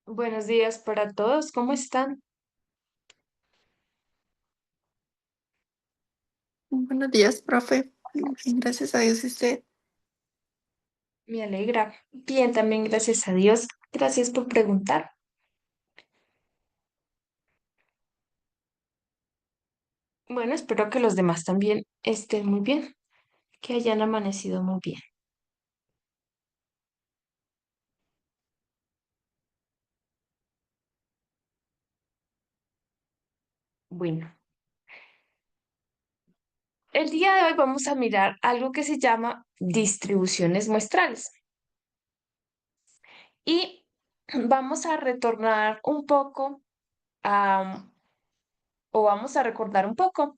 Buenos días para todos, ¿cómo están? Buenos días, profe. Bien, gracias a Dios y usted. Me alegra. Bien, también gracias a Dios. Gracias por preguntar. Bueno, espero que los demás también estén muy bien, que hayan amanecido muy bien. Bueno, el día de hoy vamos a mirar algo que se llama distribuciones muestrales y vamos a retornar un poco a, o vamos a recordar un poco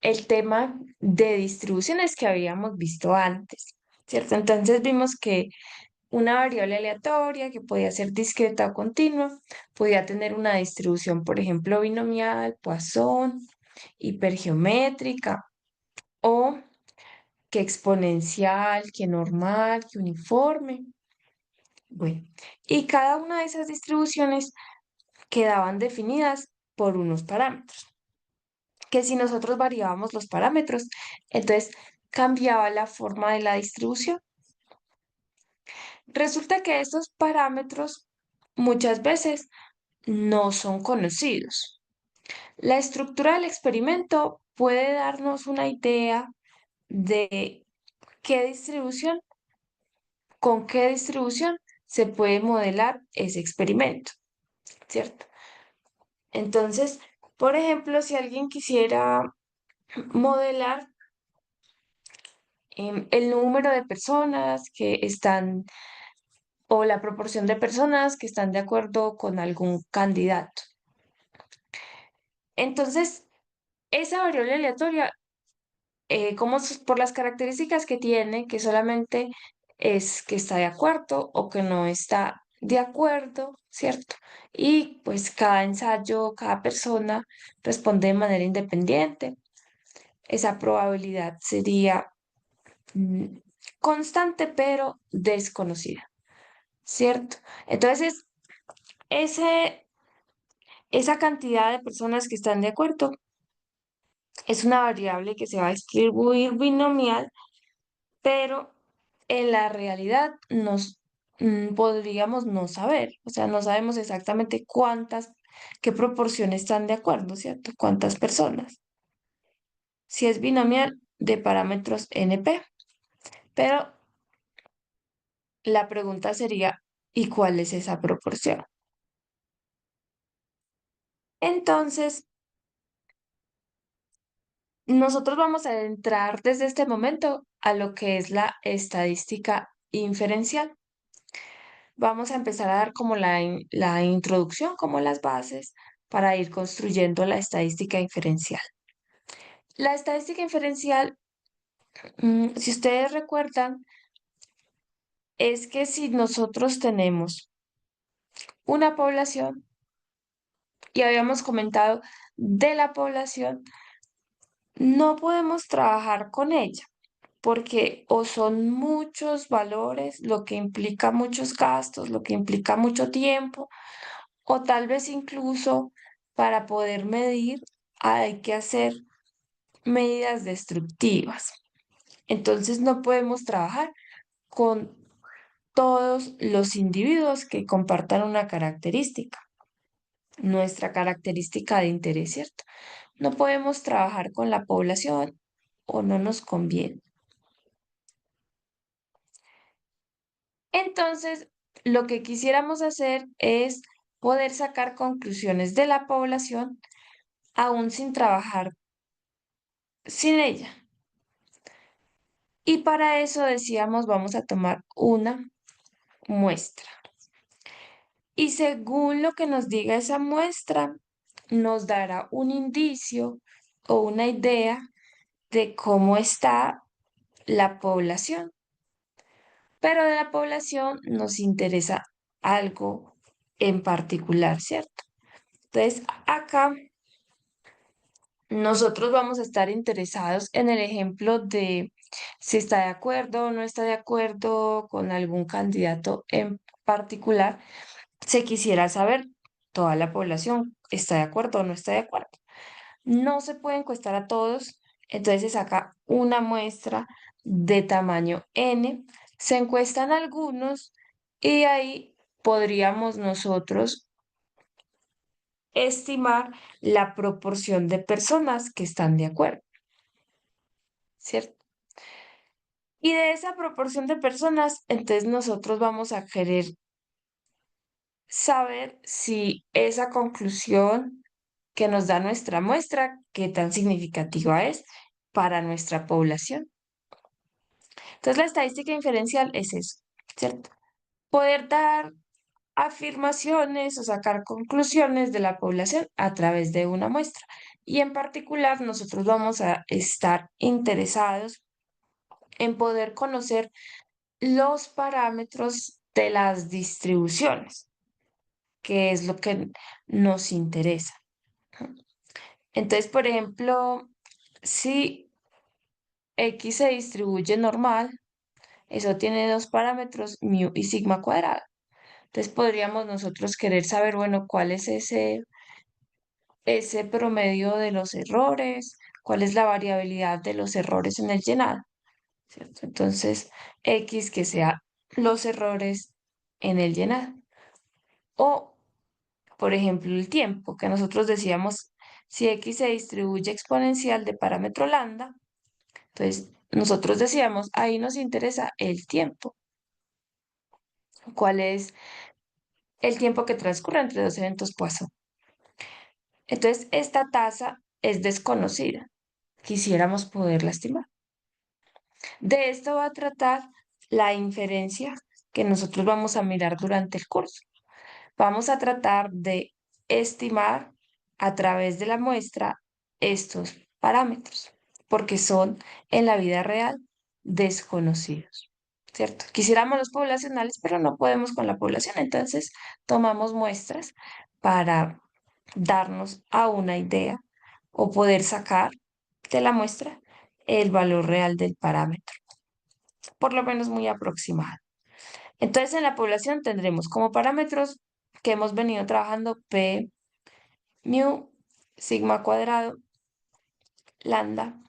el tema de distribuciones que habíamos visto antes, ¿cierto? Entonces vimos que una variable aleatoria que podía ser discreta o continua, podía tener una distribución, por ejemplo, binomial, Poisson, hipergeométrica o que exponencial, que normal, que uniforme. Bueno, y cada una de esas distribuciones quedaban definidas por unos parámetros, que si nosotros variábamos los parámetros, entonces cambiaba la forma de la distribución. Resulta que estos parámetros muchas veces no son conocidos. La estructura del experimento puede darnos una idea de qué distribución, con qué distribución se puede modelar ese experimento, ¿cierto? Entonces, por ejemplo, si alguien quisiera modelar el número de personas que están o la proporción de personas que están de acuerdo con algún candidato. Entonces, esa variable aleatoria por las características que tiene, que solamente es que está de acuerdo o que no está de acuerdo, ¿cierto? Y pues cada ensayo, cada persona responde de manera independiente. Esa probabilidad sería mm, constante pero desconocida, ¿cierto? Entonces, ese, esa cantidad de personas que están de acuerdo es una variable que se va a distribuir binomial, pero en la realidad podríamos no saber, o sea, no sabemos exactamente qué proporciones están de acuerdo, ¿cierto? Cuántas personas. Si es binomial de parámetros NP, pero la pregunta sería, ¿y cuál es esa proporción? Entonces, nosotros vamos a entrar desde este momento a lo que es la estadística inferencial. Vamos a empezar a dar como la introducción, como las bases, para ir construyendo la estadística inferencial. La estadística inferencial, si ustedes recuerdan, es que si nosotros tenemos una población, y habíamos comentado de la población, no podemos trabajar con ella, porque o son muchos valores, lo que implica muchos gastos, lo que implica mucho tiempo, o tal vez incluso para poder medir hay que hacer medidas destructivas. Entonces no podemos trabajar con todos los individuos que compartan una característica, nuestra característica de interés, ¿cierto? No podemos trabajar con la población o no nos conviene. Entonces, lo que quisiéramos hacer es poder sacar conclusiones de la población aún sin trabajar sin ella. Y para eso decíamos, vamos a tomar una muestra. Y según lo que nos diga esa muestra, nos dará un indicio o una idea de cómo está la población. Pero de la población nos interesa algo en particular, ¿cierto? Entonces, acá nosotros vamos a estar interesados en el ejemplo de si está de acuerdo o no está de acuerdo con algún candidato en particular. Se quisiera saber, ¿toda la población está de acuerdo o no está de acuerdo? No se puede encuestar a todos, entonces se saca una muestra de tamaño N, se encuestan algunos y ahí podríamos nosotros estimar la proporción de personas que están de acuerdo, ¿cierto? Y de esa proporción de personas, entonces nosotros vamos a querer saber si esa conclusión que nos da nuestra muestra, qué tan significativa es para nuestra población. Entonces, la estadística inferencial es eso, ¿cierto? Poder dar afirmaciones o sacar conclusiones de la población a través de una muestra. Y en particular, nosotros vamos a estar interesados en poder conocer los parámetros de las distribuciones, que es lo que nos interesa. Entonces, por ejemplo, si X se distribuye normal, eso tiene dos parámetros, mu y sigma cuadrado. Entonces podríamos nosotros querer saber, bueno, cuál es ese promedio de los errores, cuál es la variabilidad de los errores en el llenado, ¿cierto? Entonces, X que sea los errores en el llenado. O, por ejemplo, el tiempo, que nosotros decíamos, si X se distribuye exponencial de parámetro lambda, entonces nosotros decíamos, ahí nos interesa el tiempo. ¿Cuál es el tiempo que transcurre entre dos eventos Poisson? Entonces, esta tasa es desconocida. Quisiéramos poderla estimar. De esto va a tratar la inferencia que nosotros vamos a mirar durante el curso. Vamos a tratar de estimar a través de la muestra estos parámetros, porque son en la vida real desconocidos, ¿cierto? Quisiéramos los poblacionales, pero no podemos con la población, entonces tomamos muestras para darnos a una idea o poder sacar de la muestra el valor real del parámetro, por lo menos muy aproximado. Entonces, en la población tendremos como parámetros que hemos venido trabajando P, mu, sigma cuadrado, lambda.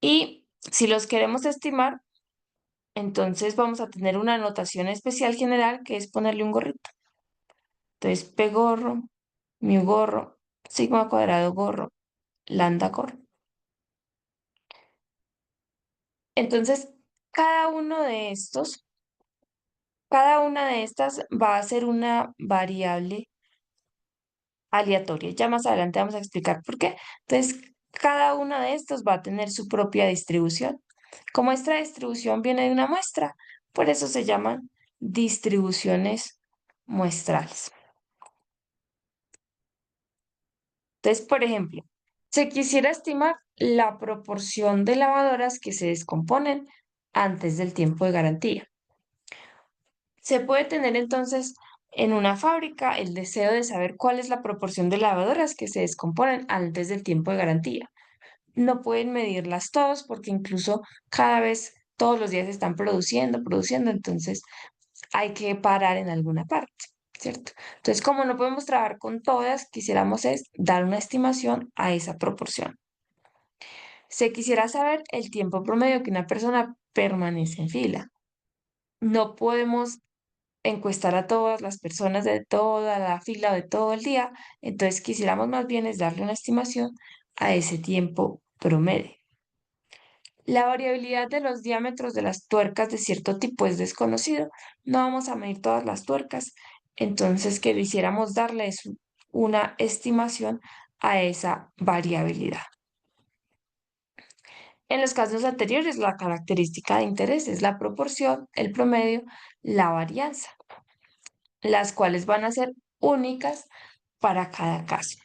Y si los queremos estimar, entonces vamos a tener una notación especial general que es ponerle un gorrito. Entonces, P gorro, mu gorro, sigma cuadrado gorro, lambda gorro. Entonces, cada uno de estos, cada una de estas va a ser una variable aleatoria. Ya más adelante vamos a explicar por qué. Entonces, cada uno de estos va a tener su propia distribución. Como esta distribución viene de una muestra, por eso se llaman distribuciones muestrales. Entonces, por ejemplo, se quisiera estimar la proporción de lavadoras que se descomponen antes del tiempo de garantía. Se puede tener entonces en una fábrica el deseo de saber cuál es la proporción de lavadoras que se descomponen antes del tiempo de garantía. No pueden medirlas todos porque incluso cada vez, todos los días están produciendo, entonces hay que parar en alguna parte, ¿cierto? Entonces, como no podemos trabajar con todas, quisiéramos es dar una estimación a esa proporción. Se quisiera saber el tiempo promedio que una persona permanece en fila. No podemos encuestar a todas las personas de toda la fila o de todo el día, entonces quisiéramos más bien es darle una estimación a ese tiempo promedio. La variabilidad de los diámetros de las tuercas de cierto tipo es desconocido. No vamos a medir todas las tuercas, entonces que quisiéramos darles una estimación a esa variabilidad. En los casos anteriores, la característica de interés es la proporción, el promedio, la varianza, las cuales van a ser únicas para cada caso.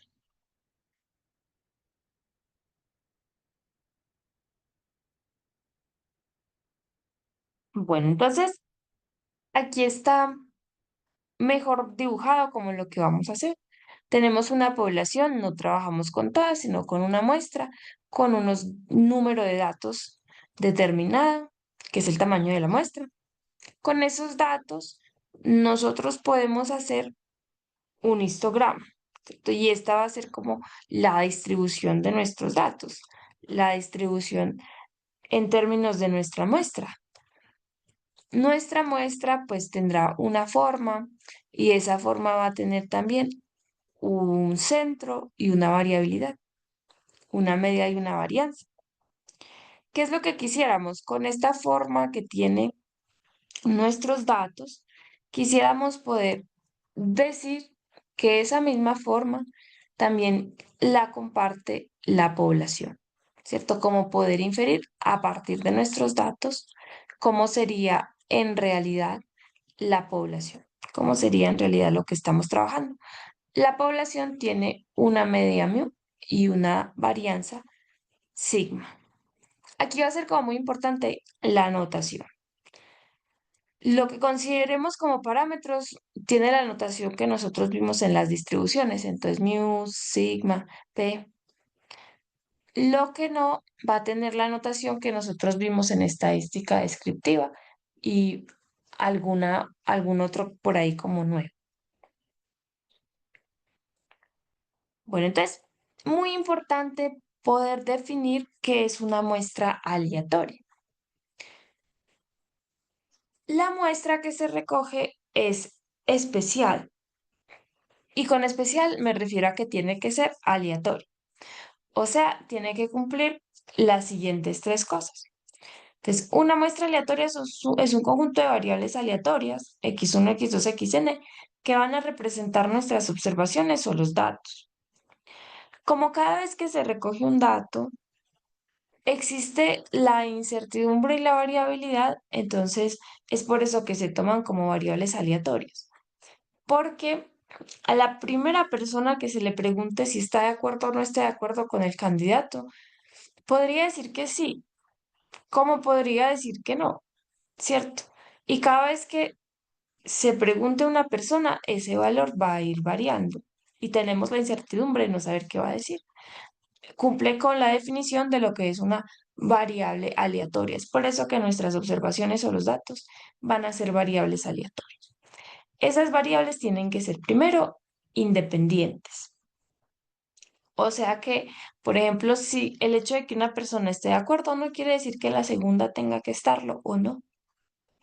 Bueno, entonces aquí está mejor dibujado como lo que vamos a hacer. Tenemos una población, no trabajamos con todas, sino con una muestra, con unos número de datos determinado, que es el tamaño de la muestra. Con esos datos nosotros podemos hacer un histograma, ¿cierto? Y esta va a ser como la distribución de nuestros datos, la distribución en términos de nuestra muestra. Nuestra muestra pues tendrá una forma y esa forma va a tener también un centro y una variabilidad, una media y una varianza. ¿Qué es lo que quisiéramos? Con esta forma que tiene nuestros datos, quisiéramos poder decir que esa misma forma también la comparte la población, ¿cierto? Como poder inferir a partir de nuestros datos cómo sería en realidad la población, cómo sería en realidad lo que estamos trabajando. La población tiene una media mu y una varianza sigma. Aquí va a ser como muy importante la notación. Lo que consideremos como parámetros tiene la notación que nosotros vimos en las distribuciones, entonces mu, sigma, p. Lo que no va a tener la notación que nosotros vimos en estadística descriptiva y algún otro por ahí como nuevo. Bueno, entonces, muy importante poder definir qué es una muestra aleatoria. La muestra que se recoge es especial y con especial me refiero a que tiene que ser aleatoria. O sea, tiene que cumplir las siguientes tres cosas. Entonces, una muestra aleatoria es un conjunto de variables aleatorias, x1, x2, xn, que van a representar nuestras observaciones o los datos. Como cada vez que se recoge un dato, existe la incertidumbre y la variabilidad, entonces es por eso que se toman como variables aleatorias. Porque a la primera persona que se le pregunte si está de acuerdo o no está de acuerdo con el candidato, podría decir que sí, como podría decir que no, ¿cierto? Y cada vez que se pregunte a una persona, ese valor va a ir variando y tenemos la incertidumbre de no saber qué va a decir. Cumple con la definición de lo que es una variable aleatoria. Es por eso que nuestras observaciones o los datos van a ser variables aleatorias. Esas variables tienen que ser primero independientes. O sea que, por ejemplo, si el hecho de que una persona esté de acuerdo no quiere decir que la segunda tenga que estarlo o no.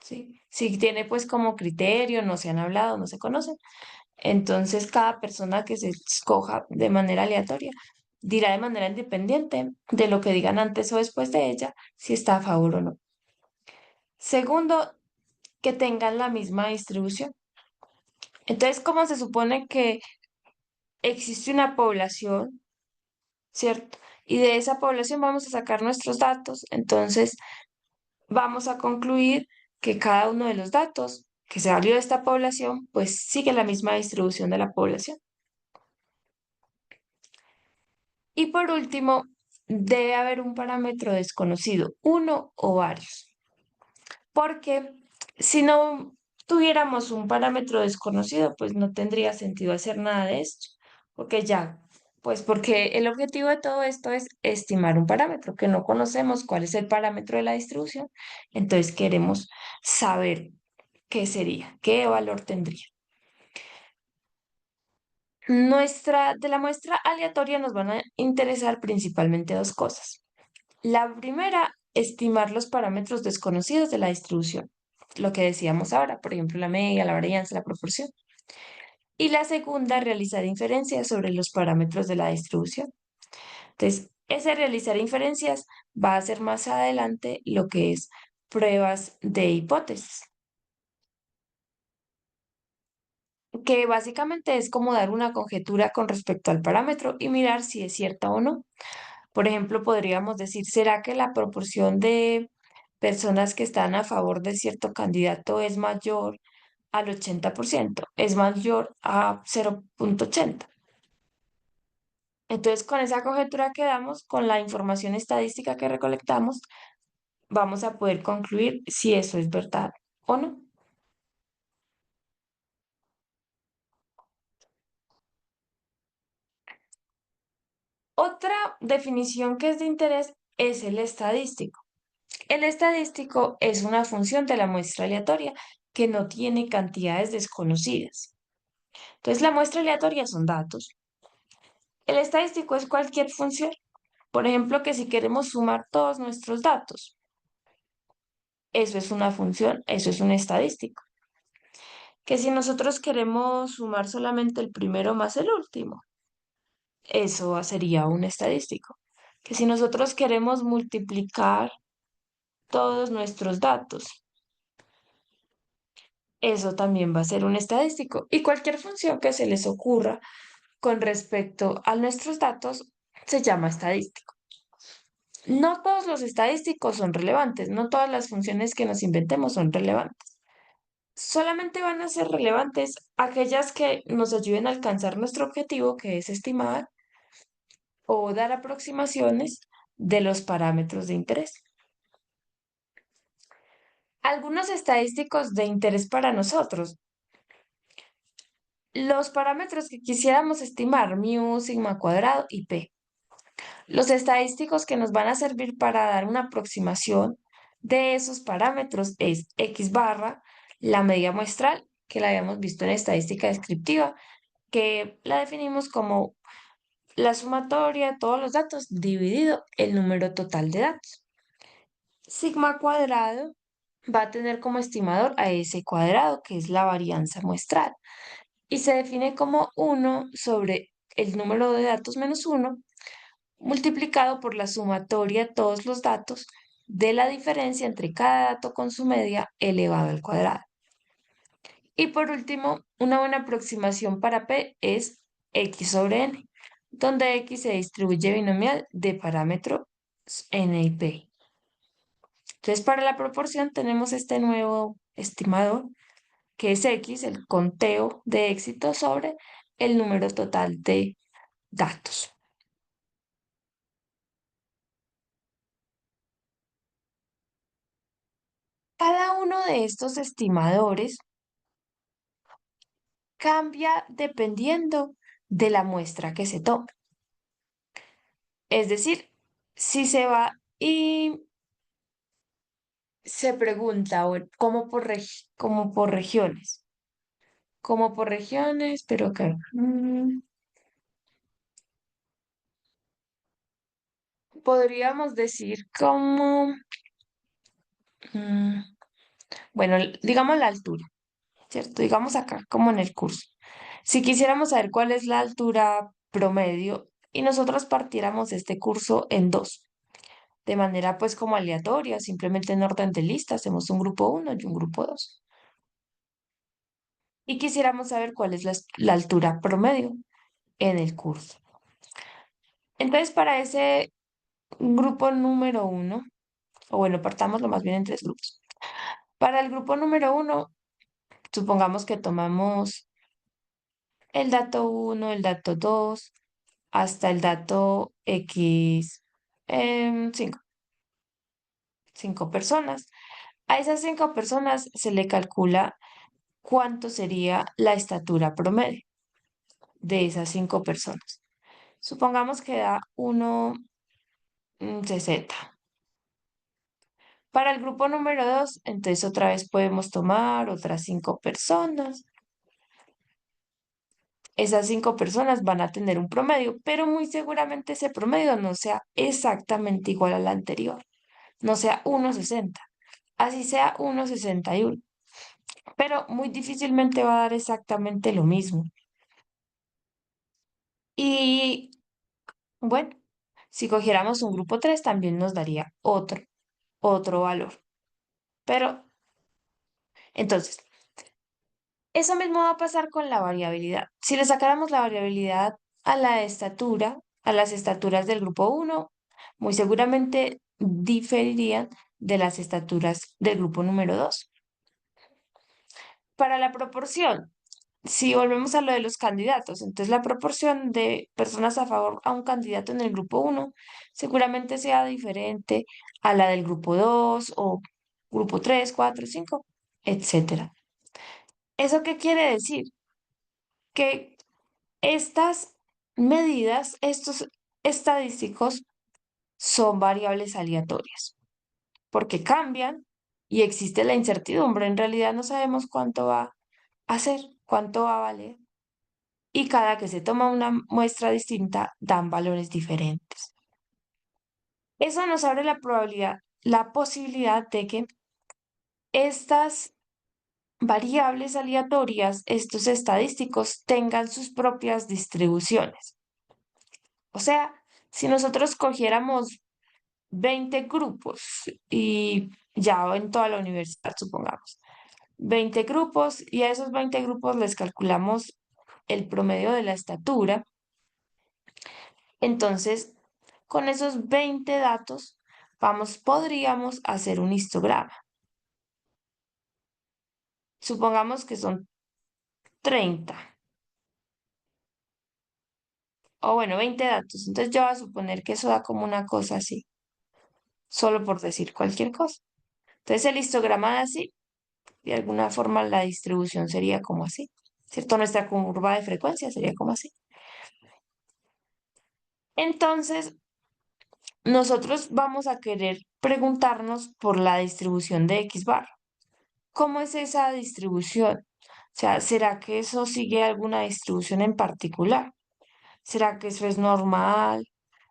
¿Sí? Si tiene pues como criterio, no se han hablado, no se conocen, entonces cada persona que se escoja de manera aleatoria dirá de manera independiente de lo que digan antes o después de ella si está a favor o no. Segundo, que tengan la misma distribución. Entonces, ¿cómo se supone que existe una población, cierto? Y de esa población vamos a sacar nuestros datos. Entonces, vamos a concluir que cada uno de los datos que se valió de esta población, pues sigue la misma distribución de la población. Y por último, debe haber un parámetro desconocido, uno o varios, porque si no tuviéramos un parámetro desconocido, pues no tendría sentido hacer nada de esto, porque ya, pues porque el objetivo de todo esto es estimar un parámetro, que no conocemos cuál es el parámetro de la distribución, entonces queremos saber qué sería, qué valor tendría. De la muestra aleatoria nos van a interesar principalmente dos cosas. La primera, estimar los parámetros desconocidos de la distribución, lo que decíamos ahora, por ejemplo, la media, la varianza, la proporción. Y la segunda, realizar inferencias sobre los parámetros de la distribución. Entonces, ese realizar inferencias va a ser más adelante lo que es pruebas de hipótesis, que básicamente es como dar una conjetura con respecto al parámetro y mirar si es cierta o no. Por ejemplo, podríamos decir, ¿será que la proporción de personas que están a favor de cierto candidato es mayor al 80%? ¿Es mayor a 0,80? Entonces, con esa conjetura que damos, con la información estadística que recolectamos, vamos a poder concluir si eso es verdad o no. Otra definición que es de interés es el estadístico. El estadístico es una función de la muestra aleatoria, que no tiene cantidades desconocidas. Entonces, la muestra aleatoria son datos. El estadístico es cualquier función. Por ejemplo, que si queremos sumar todos nuestros datos, eso es una función, eso es un estadístico. Que si nosotros queremos sumar solamente el primero más el último, eso sería un estadístico. Que si nosotros queremos multiplicar todos nuestros datos, eso también va a ser un estadístico. Y cualquier función que se les ocurra con respecto a nuestros datos se llama estadístico. No todos los estadísticos son relevantes, no todas las funciones que nos inventemos son relevantes. Solamente van a ser relevantes aquellas que nos ayuden a alcanzar nuestro objetivo, que es estimar o dar aproximaciones de los parámetros de interés. Algunos estadísticos de interés para nosotros. Los parámetros que quisiéramos estimar, mu, sigma cuadrado y p. Los estadísticos que nos van a servir para dar una aproximación de esos parámetros es x barra, la media muestral, que la habíamos visto en estadística descriptiva, que la definimos como la sumatoria de todos los datos dividido el número total de datos. Sigma cuadrado va a tener como estimador a S cuadrado, que es la varianza muestral, y se define como 1 sobre el número de datos menos 1 multiplicado por la sumatoria de todos los datos de la diferencia entre cada dato con su media elevado al cuadrado. Y por último, una buena aproximación para P es x sobre n, donde x se distribuye binomial de parámetros n y p. Entonces, para la proporción tenemos este nuevo estimador, que es x, el conteo de éxito sobre el número total de datos. Cada uno de estos estimadores cambia dependiendo de la muestra que se tome. Es decir, si se va y se pregunta como como por regiones, como por regiones, pero que podríamos decir como, mm, bueno, digamos la altura, ¿cierto? Digamos acá, como en el curso. Si quisiéramos saber cuál es la altura promedio y nosotros partiéramos este curso en dos, de manera pues como aleatoria, simplemente en orden de lista, hacemos un grupo uno y un grupo 2. Y quisiéramos saber cuál es la altura promedio en el curso. Entonces, para ese grupo número uno, o bueno, partámoslo más bien en tres grupos. Para el grupo número uno, supongamos que tomamos el dato uno, el dato 2, hasta el dato X 5, 5 personas. A esas 5 personas se le calcula cuánto sería la estatura promedio de esas 5 personas. Supongamos que da 1,60. Para el grupo número 2, entonces otra vez podemos tomar otras 5 personas. Esas 5 personas van a tener un promedio, pero muy seguramente ese promedio no sea exactamente igual al anterior, no sea 1,60, así sea 1,61, pero muy difícilmente va a dar exactamente lo mismo. Y bueno, si cogiéramos un grupo 3 también nos daría otro valor. Pero entonces, eso mismo va a pasar con la variabilidad. Si le sacáramos la variabilidad a la estatura, a las estaturas del grupo uno, muy seguramente diferirían de las estaturas del grupo número 2. Para la proporción, si volvemos a lo de los candidatos, entonces la proporción de personas a favor a un candidato en el grupo uno seguramente sea diferente a la del grupo 2 o grupo 3, 4, 5, etcétera. ¿Eso qué quiere decir? Que estas medidas, estos estadísticos, son variables aleatorias, porque cambian y existe la incertidumbre. En realidad no sabemos cuánto va a hacer, cuánto va a valer. Y cada que se toma una muestra distinta, dan valores diferentes. Eso nos abre la probabilidad, la posibilidad de que estas variables aleatorias, estos estadísticos, tengan sus propias distribuciones. O sea, si nosotros cogiéramos 20 grupos y ya en toda la universidad, supongamos, 20 grupos y a esos 20 grupos les calculamos el promedio de la estatura, entonces con esos 20 datos podríamos hacer un histograma. Supongamos que son 30 o bueno, 20 datos. Entonces yo voy a suponer que eso da como una cosa así, solo por decir cualquier cosa. Entonces el histograma da así, de alguna forma la distribución sería como así, ¿cierto? Nuestra curva de frecuencia sería como así. Entonces, nosotros vamos a querer preguntarnos por la distribución de X bar. ¿Cómo es esa distribución? O sea, ¿será que eso sigue alguna distribución en particular? ¿Será que eso es normal?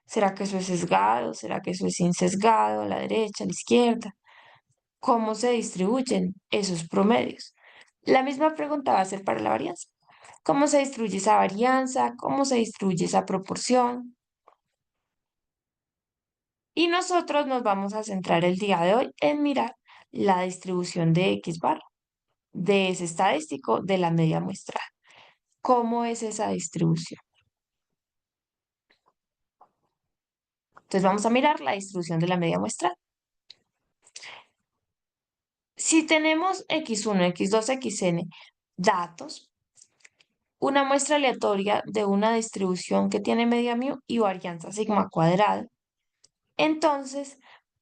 ¿Será que eso es sesgado? ¿Será que eso es sin sesgado, a la derecha, a la izquierda? ¿Cómo se distribuyen esos promedios? La misma pregunta va a ser para la varianza. ¿Cómo se distribuye esa varianza? ¿Cómo se distribuye esa proporción? Y nosotros nos vamos a centrar el día de hoy en mirar la distribución de X bar, de ese estadístico, de la media muestral. ¿Cómo es esa distribución? Entonces vamos a mirar la distribución de la media muestral. Si tenemos X1, X2, Xn datos, una muestra aleatoria de una distribución que tiene media mu y varianza sigma cuadrada, entonces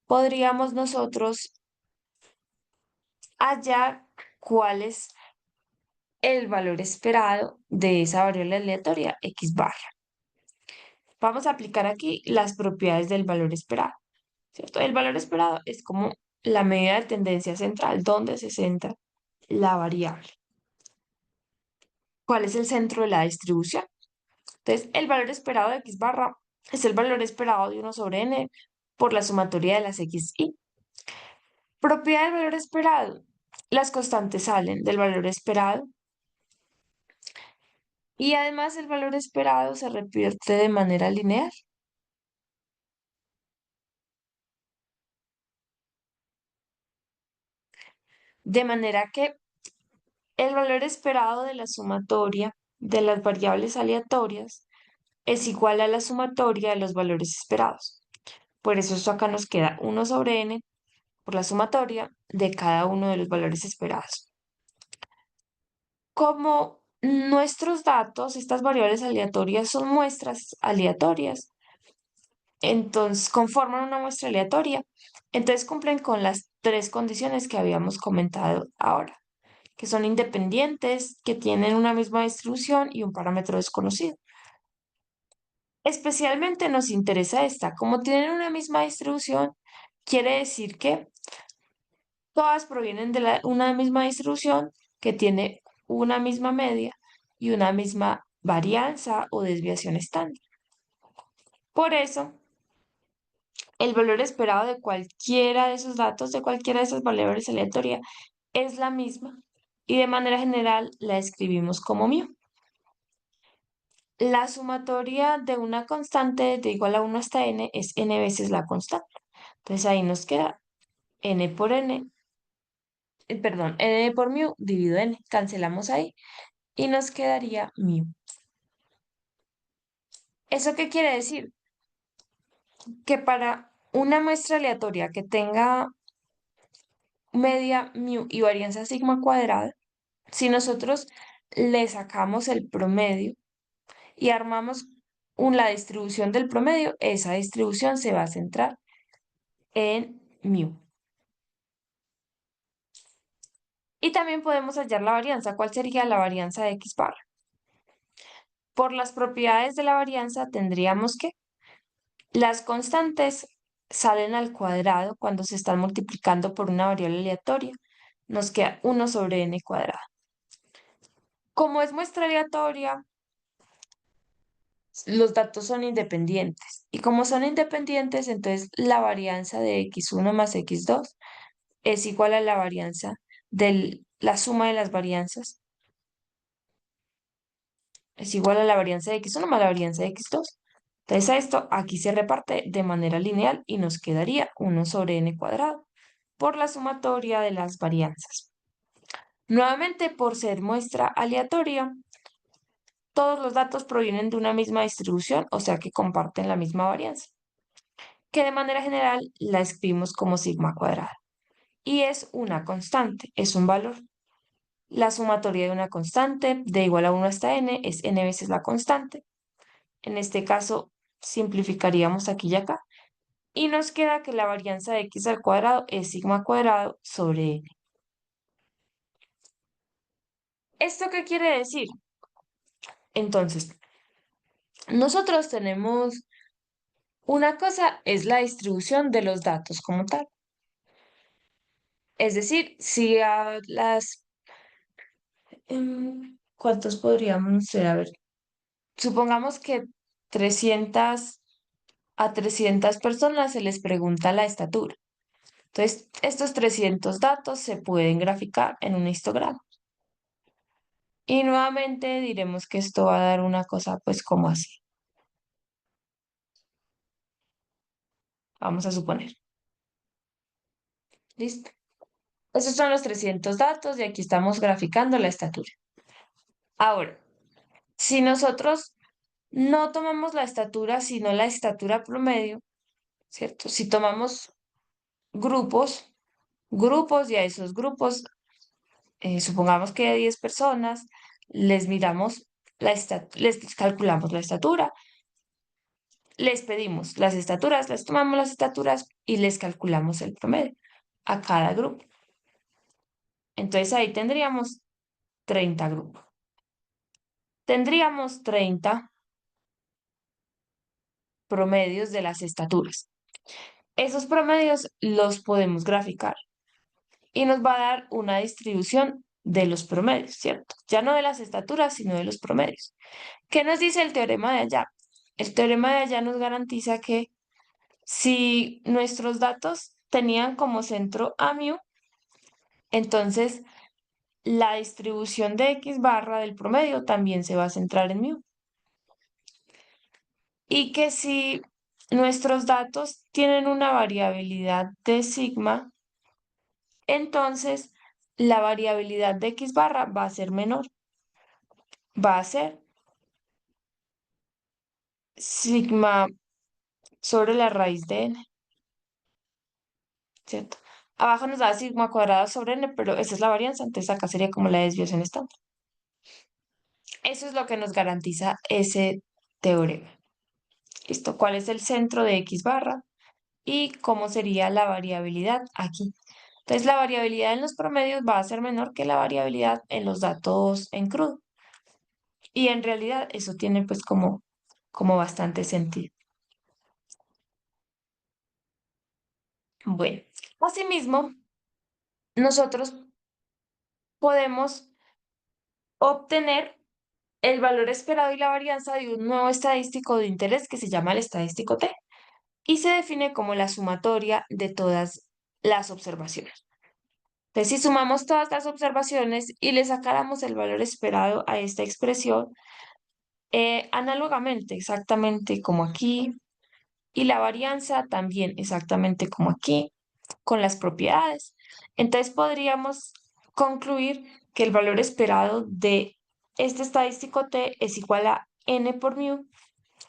podríamos nosotros hallar cuál es el valor esperado de esa variable aleatoria X bar. Vamos a aplicar aquí las propiedades del valor esperado, ¿cierto? El valor esperado es como la medida de tendencia central, donde se centra la variable. ¿Cuál es el centro de la distribución? Entonces, el valor esperado de X barra es el valor esperado de 1 sobre n por la sumatoria de las xy. Propiedad del valor esperado. Las constantes salen del valor esperado y además el valor esperado se repierte de manera lineal. De manera que el valor esperado de la sumatoria de las variables aleatorias es igual a la sumatoria de los valores esperados. Por eso esto acá nos queda 1 sobre n por la sumatoria de cada uno de los valores esperados. Como nuestros datos, estas variables aleatorias son muestras aleatorias, entonces conforman una muestra aleatoria, entonces cumplen con las tres condiciones que habíamos comentado ahora, que son independientes, que tienen una misma distribución y un parámetro desconocido. Especialmente nos interesa esta, como tienen una misma distribución, quiere decir que todas provienen de una misma distribución que tiene una misma media y una misma varianza o desviación estándar. Por eso, el valor esperado de cualquiera de esos datos, de cualquiera de esos valores aleatorios, es la misma y de manera general la escribimos como mu. La sumatoria de una constante de igual a 1 hasta n es n veces la constante. Entonces ahí nos queda n por n, perdón, n por mu dividido n. Cancelamos ahí y nos quedaría mu. ¿Eso qué quiere decir? Que para una muestra aleatoria que tenga media mu y varianza sigma cuadrada, si nosotros le sacamos el promedio y armamos la distribución del promedio, esa distribución se va a centrar en mu. Y también podemos hallar la varianza. ¿Cuál sería la varianza de X bar? Por las propiedades de la varianza tendríamos que las constantes salen al cuadrado cuando se están multiplicando por una variable aleatoria. Nos queda 1 sobre n cuadrado. Como es muestra aleatoria, los datos son independientes. Y como son independientes, entonces la varianza de x1 más x2 es igual a la varianza de la suma de las varianzas. Es igual a la varianza de x1 más la varianza de x2. Entonces a esto aquí se reparte de manera lineal y nos quedaría 1 sobre n cuadrado por la sumatoria de las varianzas. Nuevamente, por ser muestra aleatoria, todos los datos provienen de una misma distribución, o sea que comparten la misma varianza, que de manera general la escribimos como sigma cuadrada. Y es una constante, es un valor. La sumatoria de una constante de igual a 1 hasta n es n veces la constante. En este caso, simplificaríamos aquí y acá. Y nos queda que la varianza de x al cuadrado es sigma cuadrado sobre n. ¿Esto qué quiere decir? Entonces, nosotros tenemos una cosa, es la distribución de los datos como tal. Es decir, si a las... ¿cuántos podríamos ser? A ver, supongamos que 300 a 300 personas se les pregunta la estatura. Entonces, estos 300 datos se pueden graficar en un histograma. Y nuevamente diremos que esto va a dar una cosa pues como así. Vamos a suponer. ¿Listo? Esos son los 300 datos y aquí estamos graficando la estatura. Ahora, si nosotros no tomamos la estatura, sino la estatura promedio, ¿cierto? Si tomamos grupos y a esos grupos, supongamos que hay 10 personas, les miramos les calculamos la estatura, les pedimos las estaturas, les tomamos las estaturas y les calculamos el promedio a cada grupo. Entonces ahí tendríamos 30 grupos. Tendríamos 30 promedios de las estaturas. Esos promedios los podemos graficar y nos va a dar una distribución de los promedios, ¿cierto? Ya no de las estaturas, sino de los promedios. ¿Qué nos dice el teorema de allá? El teorema de allá nos garantiza que si nuestros datos tenían como centro a mu, entonces la distribución de x barra del promedio también se va a centrar en mu. Y que si nuestros datos tienen una variabilidad de sigma, entonces la variabilidad de x barra va a ser menor. Va a ser sigma sobre la raíz de n, ¿cierto? Abajo nos da sigma cuadrado sobre n, pero esa es la varianza, entonces acá sería como la desviación estándar. Eso es lo que nos garantiza ese teorema. ¿Listo? ¿Cuál es el centro de x barra? Y cómo sería la variabilidad aquí. Entonces, la variabilidad en los promedios va a ser menor que la variabilidad en los datos en crudo. Y en realidad eso tiene pues como bastante sentido. Bueno, asimismo, nosotros podemos obtener el valor esperado y la varianza de un nuevo estadístico de interés que se llama el estadístico T y se define como la sumatoria de todas las observaciones. Entonces, si sumamos todas las observaciones y le sacáramos el valor esperado a esta expresión, análogamente, exactamente como aquí, y la varianza también exactamente como aquí, con las propiedades. Entonces podríamos concluir que el valor esperado de este estadístico t es igual a n por mu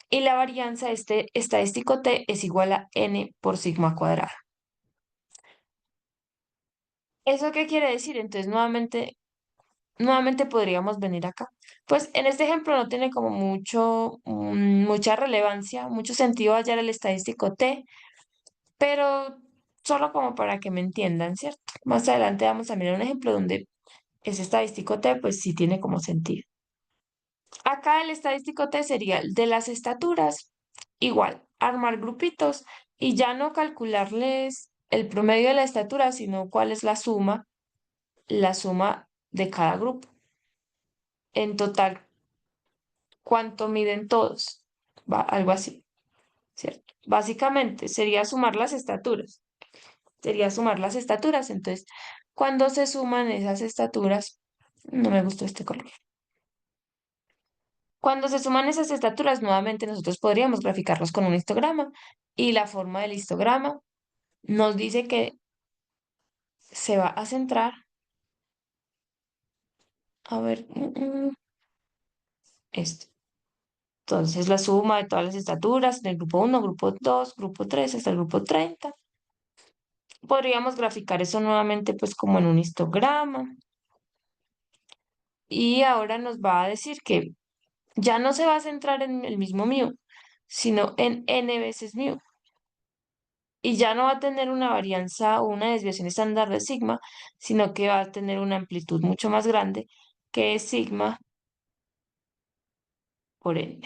y la varianza de este estadístico t es igual a n por sigma cuadrada. ¿Eso qué quiere decir? Entonces nuevamente podríamos venir acá. Pues en este ejemplo no tiene como mucha relevancia, mucho sentido hallar el estadístico t, pero solo como para que me entiendan, ¿cierto? Más adelante vamos a mirar un ejemplo donde ese estadístico t pues sí tiene como sentido. Acá el estadístico t sería el de las estaturas, igual, armar grupitos y ya no calcularles el promedio de la estatura, sino cuál es la suma de cada grupo. En total, cuánto miden todos, va, algo así, ¿cierto? Básicamente sería sumar las estaturas, entonces, cuando se suman esas estaturas, no me gustó este color. Cuando se suman esas estaturas, nuevamente nosotros podríamos graficarlos con un histograma y la forma del histograma nos dice que se va a centrar, a ver, esto. Entonces, la suma de todas las estaturas del grupo uno, grupo 2, grupo 3 hasta el grupo 30. Podríamos graficar eso nuevamente pues como en un histograma. Y ahora nos va a decir que ya no se va a centrar en el mismo mu, sino en n veces mu. Y ya no va a tener una varianza o una desviación estándar de sigma, sino que va a tener una amplitud mucho más grande, que es sigma por n.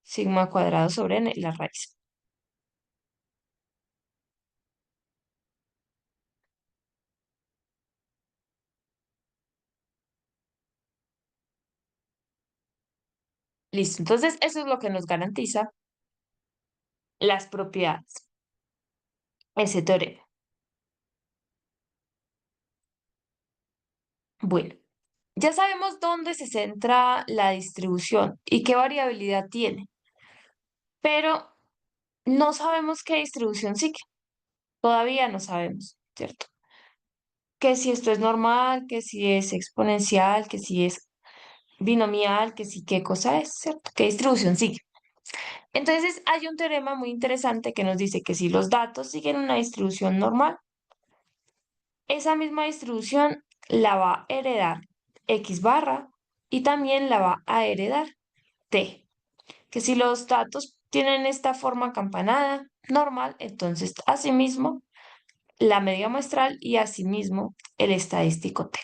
Sigma cuadrado sobre n, la raíz. Listo, entonces eso es lo que nos garantiza las propiedades, ese teorema. Bueno, ya sabemos dónde se centra la distribución y qué variabilidad tiene, pero no sabemos qué distribución sigue. Todavía no sabemos, ¿cierto? Que si esto es normal, que si es exponencial, que si es binomial, que si qué cosa es, ¿cierto? ¿Qué distribución sigue? Entonces hay un teorema muy interesante que nos dice que si los datos siguen una distribución normal, esa misma distribución la va a heredar X barra y también la va a heredar T. Que si los datos tienen esta forma campanada normal, entonces asimismo la media muestral y asimismo el estadístico T.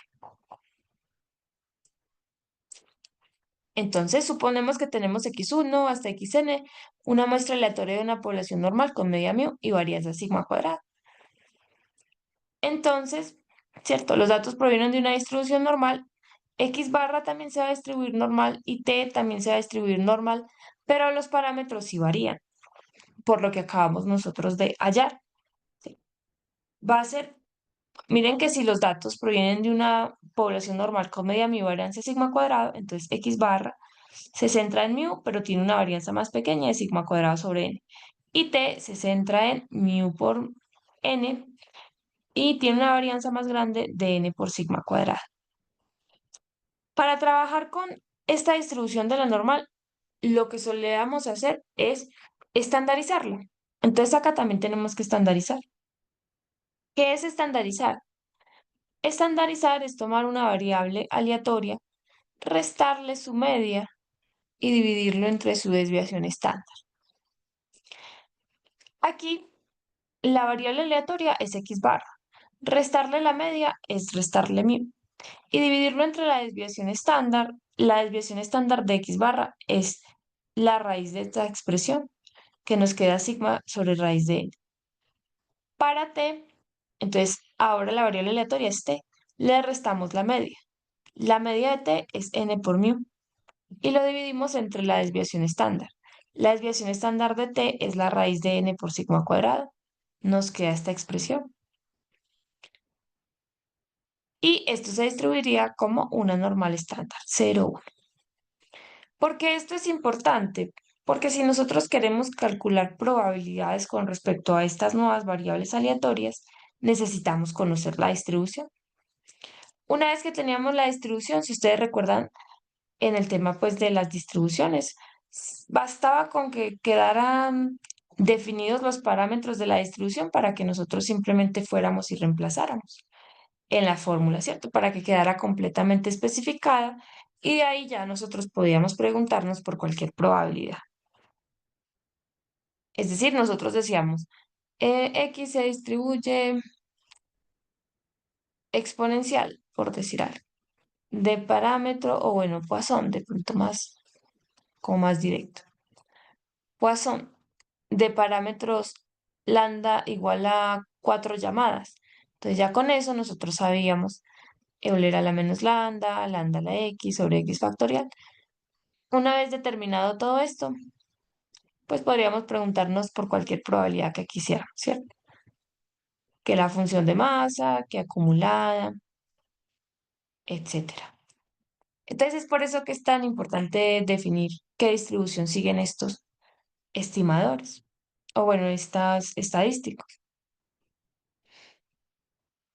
Entonces suponemos que tenemos x1 hasta xn, una muestra aleatoria de una población normal con media mu y varianza sigma cuadrada. Entonces, ¿cierto? Los datos provienen de una distribución normal. X barra también se va a distribuir normal y T también se va a distribuir normal, pero los parámetros sí varían, por lo que acabamos nosotros de hallar. ¿Sí? Va a ser, miren que si los datos provienen de una población normal con media mu y varianza sigma cuadrado, entonces X barra se centra en mu, pero tiene una varianza más pequeña de sigma cuadrado sobre n. Y T se centra en mu por n y tiene una varianza más grande de n por sigma cuadrada. Para trabajar con esta distribución de la normal, lo que solemos hacer es estandarizarla. Entonces acá también tenemos que estandarizar. ¿Qué es estandarizar? Estandarizar es tomar una variable aleatoria, restarle su media y dividirlo entre su desviación estándar. Aquí la variable aleatoria es x barra. Restarle la media es restarle mu. Y dividirlo entre la desviación estándar. La desviación estándar de x barra es la raíz de esta expresión, que nos queda sigma sobre raíz de n. Para t, entonces ahora la variable aleatoria es t. Le restamos la media. La media de t es n por mu. Y lo dividimos entre la desviación estándar. La desviación estándar de t es la raíz de n por sigma cuadrado. Nos queda esta expresión. Y esto se distribuiría como una normal estándar, 0, 1. ¿Por qué esto es importante? Porque si nosotros queremos calcular probabilidades con respecto a estas nuevas variables aleatorias, necesitamos conocer la distribución. Una vez que teníamos la distribución, si ustedes recuerdan en el tema pues de las distribuciones, bastaba con que quedaran definidos los parámetros de la distribución para que nosotros simplemente fuéramos y reemplazáramos en la fórmula, ¿cierto? Para que quedara completamente especificada y de ahí ya nosotros podíamos preguntarnos por cualquier probabilidad. Es decir, nosotros decíamos, X se distribuye exponencial, por decir algo, de parámetro o bueno, Poisson, de pronto más, como más directo. Poisson de parámetros lambda igual a 4 llamadas. Entonces ya con eso nosotros sabíamos Euler a la menos lambda, lambda a la x sobre x factorial. Una vez determinado todo esto, pues podríamos preguntarnos por cualquier probabilidad que quisiéramos, ¿cierto? Que la función de masa, que acumulada, etcétera. Entonces es por eso que es tan importante definir qué distribución siguen estos estimadores, o bueno, estas estadísticos.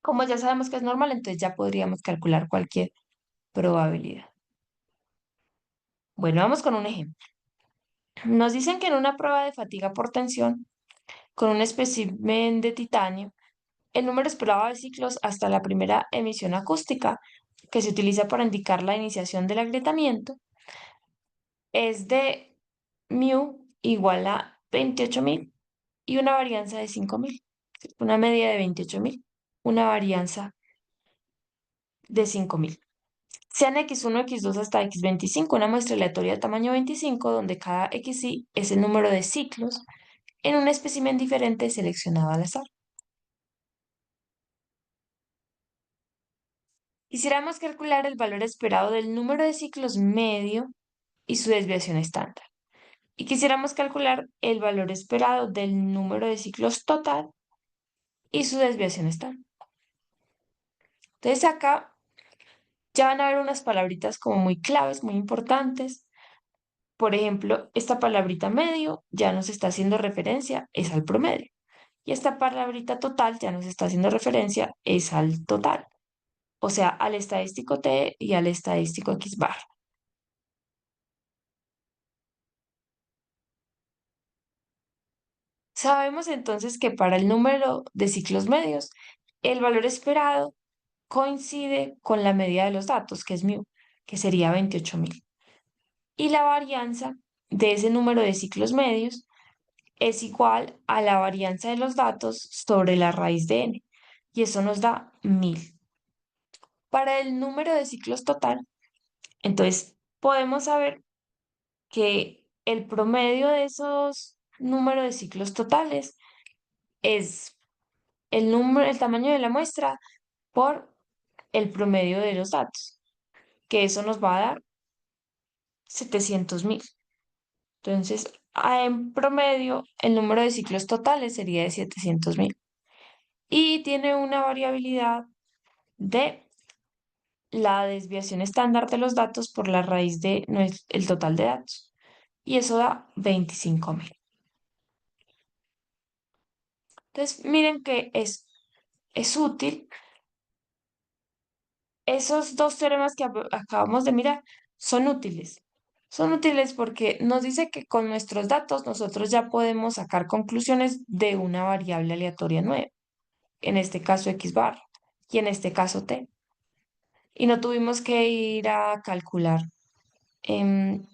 Como ya sabemos que es normal, entonces ya podríamos calcular cualquier probabilidad. Bueno, vamos con un ejemplo. Nos dicen que en una prueba de fatiga por tensión, con un espécimen de titanio, el número esperado de ciclos hasta la primera emisión acústica, que se utiliza para indicar la iniciación del agrietamiento, es de mu igual a 28.000 y una varianza de 5.000. Una media de 28.000, una varianza de 5.000. Sean x1, x2 hasta x25, una muestra aleatoria de tamaño 25, donde cada xi es el número de ciclos en un espécimen diferente seleccionado al azar. Quisiéramos calcular el valor esperado del número de ciclos medio y su desviación estándar. Y quisiéramos calcular el valor esperado del número de ciclos total y su desviación estándar. Entonces acá ya van a ver unas palabritas como muy claves, muy importantes. Por ejemplo, esta palabrita medio ya nos está haciendo referencia, es al promedio. Y esta palabrita total ya nos está haciendo referencia, es al total. O sea, al estadístico T y al estadístico X bar. Sabemos entonces que para el número de ciclos medios, el valor esperado coincide con la medida de los datos, que es mu, que sería 28.000. Y la varianza de ese número de ciclos medios es igual a la varianza de los datos sobre la raíz de n. Y eso nos da 1.000. Para el número de ciclos total, entonces podemos saber que el promedio de esos números de ciclos totales es el tamaño de la muestra por el promedio de los datos, que eso nos va a dar 700.000. Entonces, en promedio, el número de ciclos totales sería de 700.000. Y tiene una variabilidad de la desviación estándar de los datos por la raíz de el total de datos. Y eso da 25.000. Entonces, miren que es útil. Esos dos teoremas que acabamos de mirar son útiles. Son útiles porque nos dice que con nuestros datos nosotros ya podemos sacar conclusiones de una variable aleatoria nueva, en este caso x bar y en este caso t. Y no tuvimos que ir a calcular em,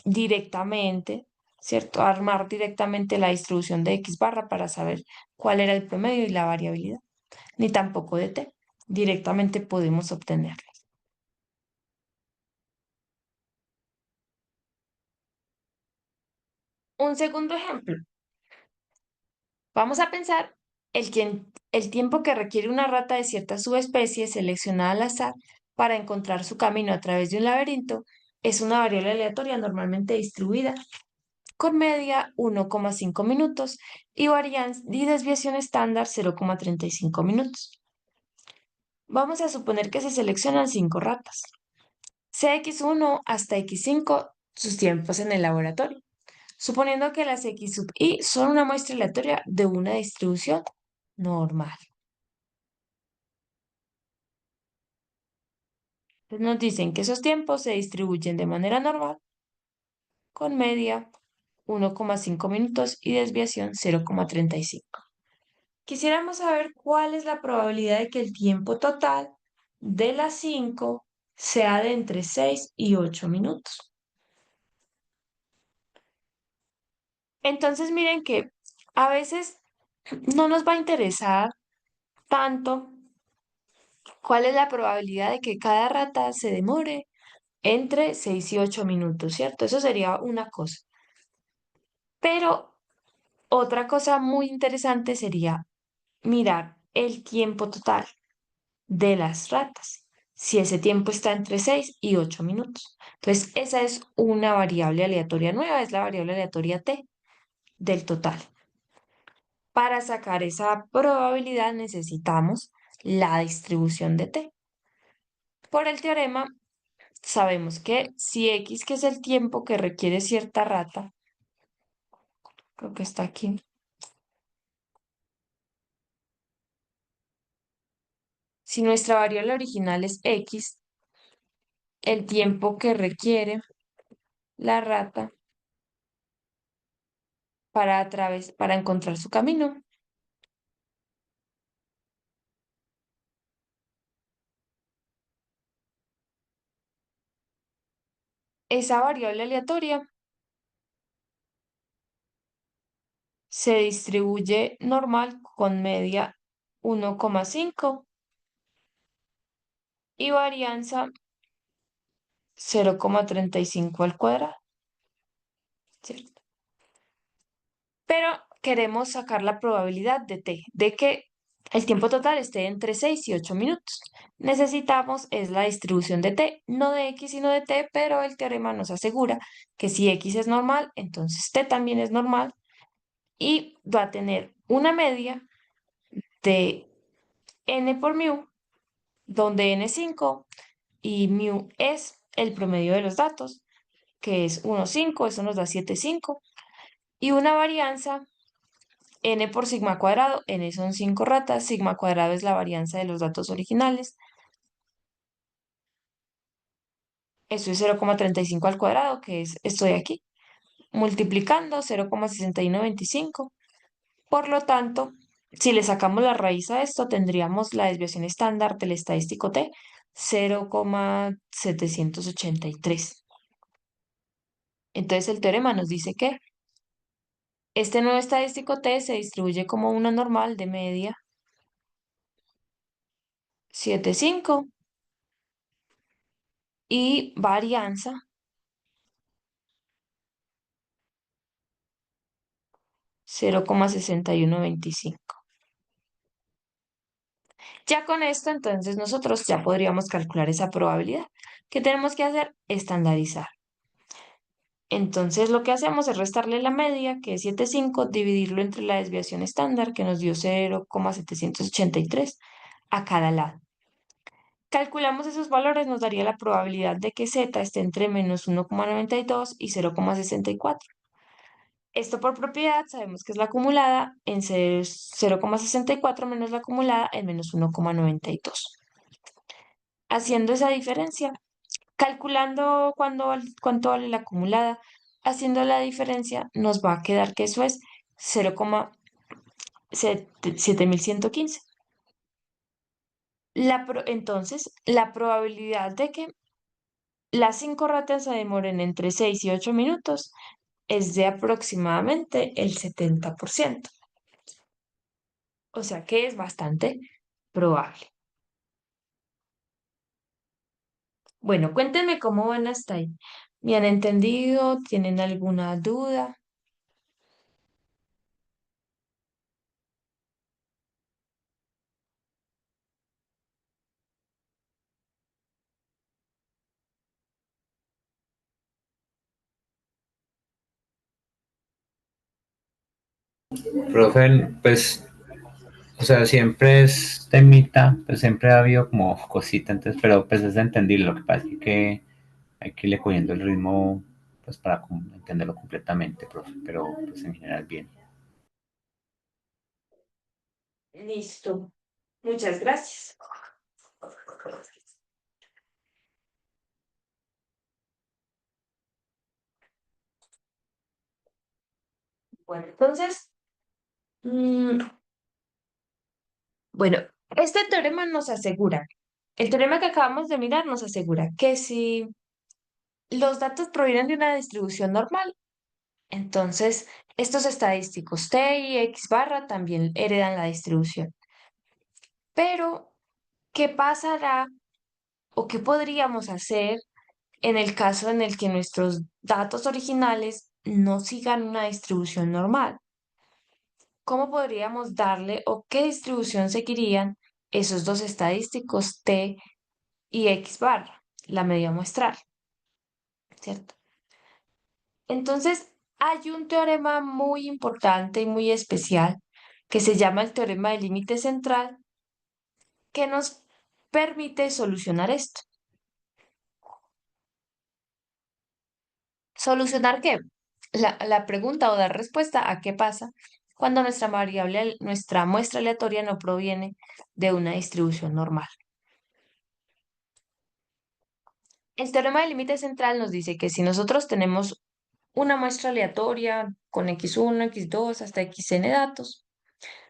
directamente, ¿cierto? Armar directamente la distribución de x barra para saber cuál era el promedio y la variabilidad, ni tampoco de t. Directamente podemos obtenerla. Un segundo ejemplo. Vamos a pensar el tiempo que requiere una rata de cierta subespecie seleccionada al azar para encontrar su camino a través de un laberinto es una variable aleatoria normalmente distribuida con media 1,5 minutos y varianza y desviación estándar 0,35 minutos. Vamos a suponer que se seleccionan 5 ratas. CX1 hasta X5 sus tiempos en el laboratorio, suponiendo que las X sub i son una muestra aleatoria de una distribución normal. Entonces nos dicen que esos tiempos se distribuyen de manera normal con media 1,5 minutos y desviación 0,35. Quisiéramos saber cuál es la probabilidad de que el tiempo total de las 5 sea de entre 6 y 8 minutos. Entonces miren que a veces no nos va a interesar tanto cuál es la probabilidad de que cada rata se demore entre 6 y 8 minutos, ¿cierto? Eso sería una cosa. Pero otra cosa muy interesante sería mirar el tiempo total de las ratas, si ese tiempo está entre 6 y 8 minutos. Entonces, esa es una variable aleatoria nueva, es la variable aleatoria t del total. Para sacar esa probabilidad necesitamos la distribución de t. Por el teorema, sabemos que si x, que es el tiempo que requiere cierta rata, creo que está aquí, si nuestra variable original es x, el tiempo que requiere la rata para encontrar su camino, esa variable aleatoria se distribuye normal con media 1,5 y varianza 0,35 al cuadrado, ¿cierto? Pero queremos sacar la probabilidad de t, de que el tiempo total esté entre 6 y 8 minutos. Necesitamos es la distribución de t, no de x sino de t, pero el teorema nos asegura que si x es normal, entonces t también es normal y va a tener una media de n por mu, donde n es 5 y mu es el promedio de los datos, que es 1,5, eso nos da 7,5, y una varianza n por sigma cuadrado, n son 5 ratas, sigma cuadrado es la varianza de los datos originales, eso es 0,35 al cuadrado, que es esto de aquí, multiplicando 0,6125. Por lo tanto, si le sacamos la raíz a esto, tendríamos la desviación estándar del estadístico t, 0,783. Entonces el teorema nos dice que este nuevo estadístico t se distribuye como una normal de media 7,5 y varianza 0,6125. Ya con esto, entonces nosotros ya podríamos calcular esa probabilidad. ¿Qué tenemos que hacer? Estandarizar. Entonces lo que hacemos es restarle la media, que es 7,5, dividirlo entre la desviación estándar, que nos dio 0,783 a cada lado. Calculamos esos valores, nos daría la probabilidad de que z esté entre menos 1,92 y 0,64. Esto por propiedad sabemos que es la acumulada en 0,64 menos la acumulada en menos 1,92. Haciendo esa diferencia, calculando cuánto vale la acumulada, haciendo la diferencia, nos va a quedar que eso es 0,7115. Entonces, la probabilidad de que las 5 ratas se demoren entre 6 y 8 minutos es de aproximadamente el 70%. O sea que es bastante probable. Bueno, cuéntenme cómo van hasta ahí. ¿Me han entendido? ¿Tienen alguna duda? Profe, pues, o sea, siempre es temita, pues siempre ha habido como cosita, entonces, pero pues es de entender, lo que pasa es que hay que irle cogiendo el ritmo, pues para entenderlo completamente, profe, pero pues en general bien. Listo. Muchas gracias. Bueno, entonces, mm, bueno, este teorema nos asegura, el teorema que acabamos de mirar nos asegura que si los datos provienen de una distribución normal, entonces estos estadísticos t y x barra también heredan la distribución. Pero, ¿qué pasará o qué podríamos hacer en el caso en el que nuestros datos originales no sigan una distribución normal. ¿Cómo podríamos darle o qué distribución seguirían esos dos estadísticos t y x barra, la media muestral, ¿cierto? Entonces, hay un teorema muy importante y muy especial que se llama el teorema del límite central que nos permite solucionar esto. ¿Solucionar qué? La pregunta o dar respuesta a qué pasa cuando nuestra variable, nuestra muestra aleatoria no proviene de una distribución normal. El teorema del límite central nos dice que si nosotros tenemos una muestra aleatoria con x1, x2 hasta xn datos,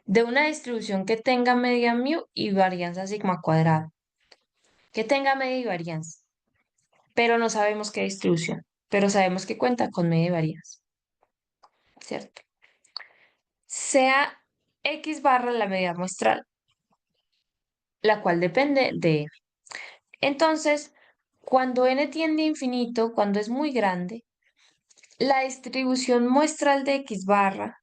de una distribución que tenga media mu y varianza sigma cuadrada, que tenga media y varianza, pero no sabemos qué distribución, pero sabemos que cuenta con media y varianza, ¿cierto? Sea x barra la media muestral, la cual depende de n. Entonces, cuando n tiende a infinito, cuando es muy grande, la distribución muestral de x barra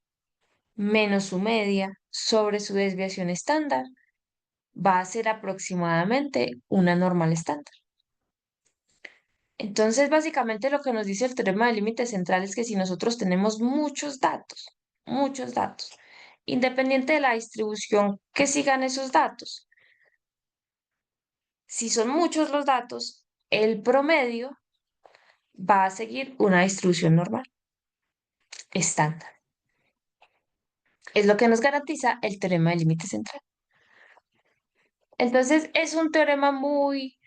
menos su media sobre su desviación estándar va a ser aproximadamente una normal estándar. Entonces, básicamente lo que nos dice el teorema del límite central es que si nosotros tenemos muchos datos, independiente de la distribución que sigan esos datos, si son muchos los datos, el promedio va a seguir una distribución normal, estándar. Es lo que nos garantiza el teorema del límite central. Entonces, es un teorema muy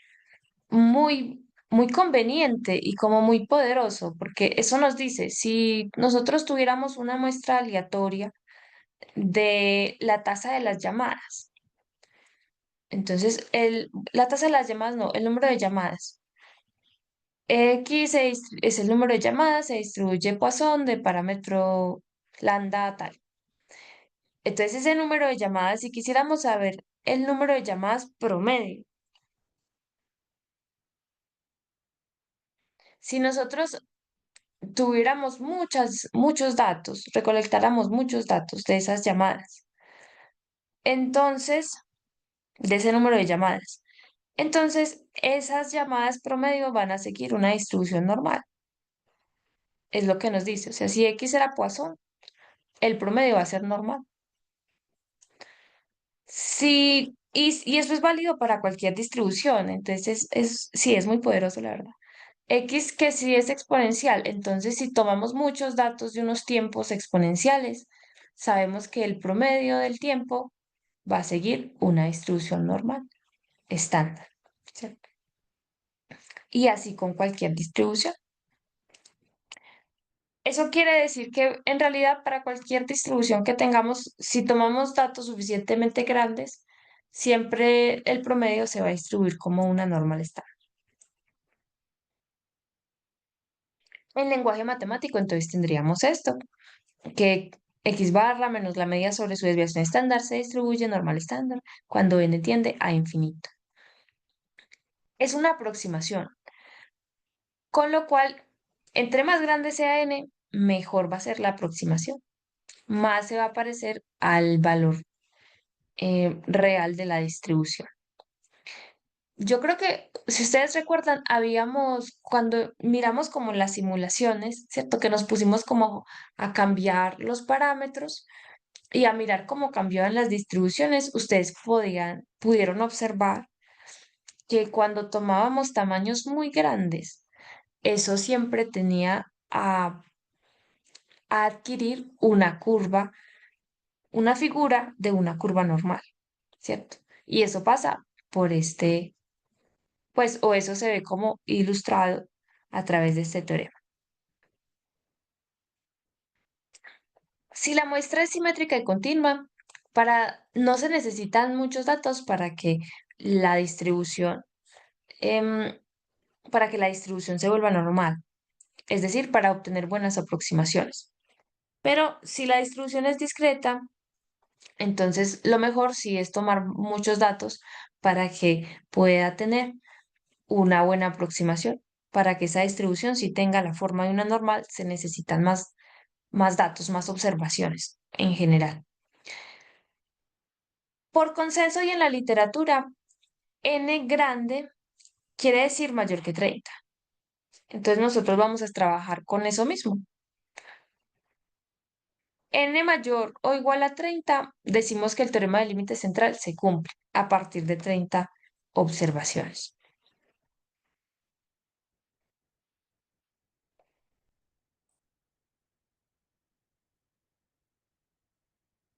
conveniente y como muy poderoso, porque eso nos dice, si nosotros tuviéramos una muestra aleatoria de la tasa de las llamadas, entonces la tasa de las llamadas no, el número de llamadas. Es el número de llamadas, se distribuye Poisson de parámetro lambda tal. Entonces, ese número de llamadas, si quisiéramos saber el número de llamadas promedio, si nosotros tuviéramos muchos datos, recolectáramos muchos datos de esas llamadas, entonces, de ese número de llamadas, entonces esas llamadas promedio van a seguir una distribución normal. Es lo que nos dice. O sea, si X era Poisson, el promedio va a ser normal. Sí, y eso es válido para cualquier distribución, entonces sí, es muy poderoso, la verdad. X que sí es exponencial, entonces si tomamos muchos datos de unos tiempos exponenciales, sabemos que el promedio del tiempo va a seguir una distribución normal, estándar, ¿cierto? Y así con cualquier distribución. Eso quiere decir que en realidad para cualquier distribución que tengamos, si tomamos datos suficientemente grandes, siempre el promedio se va a distribuir como una normal estándar. En lenguaje matemático, entonces tendríamos esto, que x barra menos la media sobre su desviación estándar se distribuye normal estándar cuando n tiende a infinito. Es una aproximación, con lo cual, entre más grande sea n, mejor va a ser la aproximación, más se va a parecer al valor real de la distribución. Yo creo que, si ustedes recuerdan, cuando miramos como las simulaciones, ¿cierto? Que nos pusimos como a cambiar los parámetros y a mirar cómo cambiaban las distribuciones, ustedes pudieron observar que cuando tomábamos tamaños muy grandes, eso siempre tenía a adquirir una curva, una figura de una curva normal, ¿cierto? Y eso pasa por pues, o eso se ve como ilustrado a través de este teorema. Si la muestra es simétrica y continua, no se necesitan muchos datos la distribución, em, para que la distribución se vuelva normal, es decir, para obtener buenas aproximaciones. Pero si la distribución es discreta, entonces lo mejor sí es tomar muchos datos para que pueda tener una buena aproximación, para que esa distribución sí tenga la forma de una normal, se necesitan más datos, más observaciones en general. Por consenso y en la literatura, n grande quiere decir mayor que 30. Entonces nosotros vamos a trabajar con eso mismo. N mayor o igual a 30, decimos que el teorema del límite central se cumple a partir de 30 observaciones.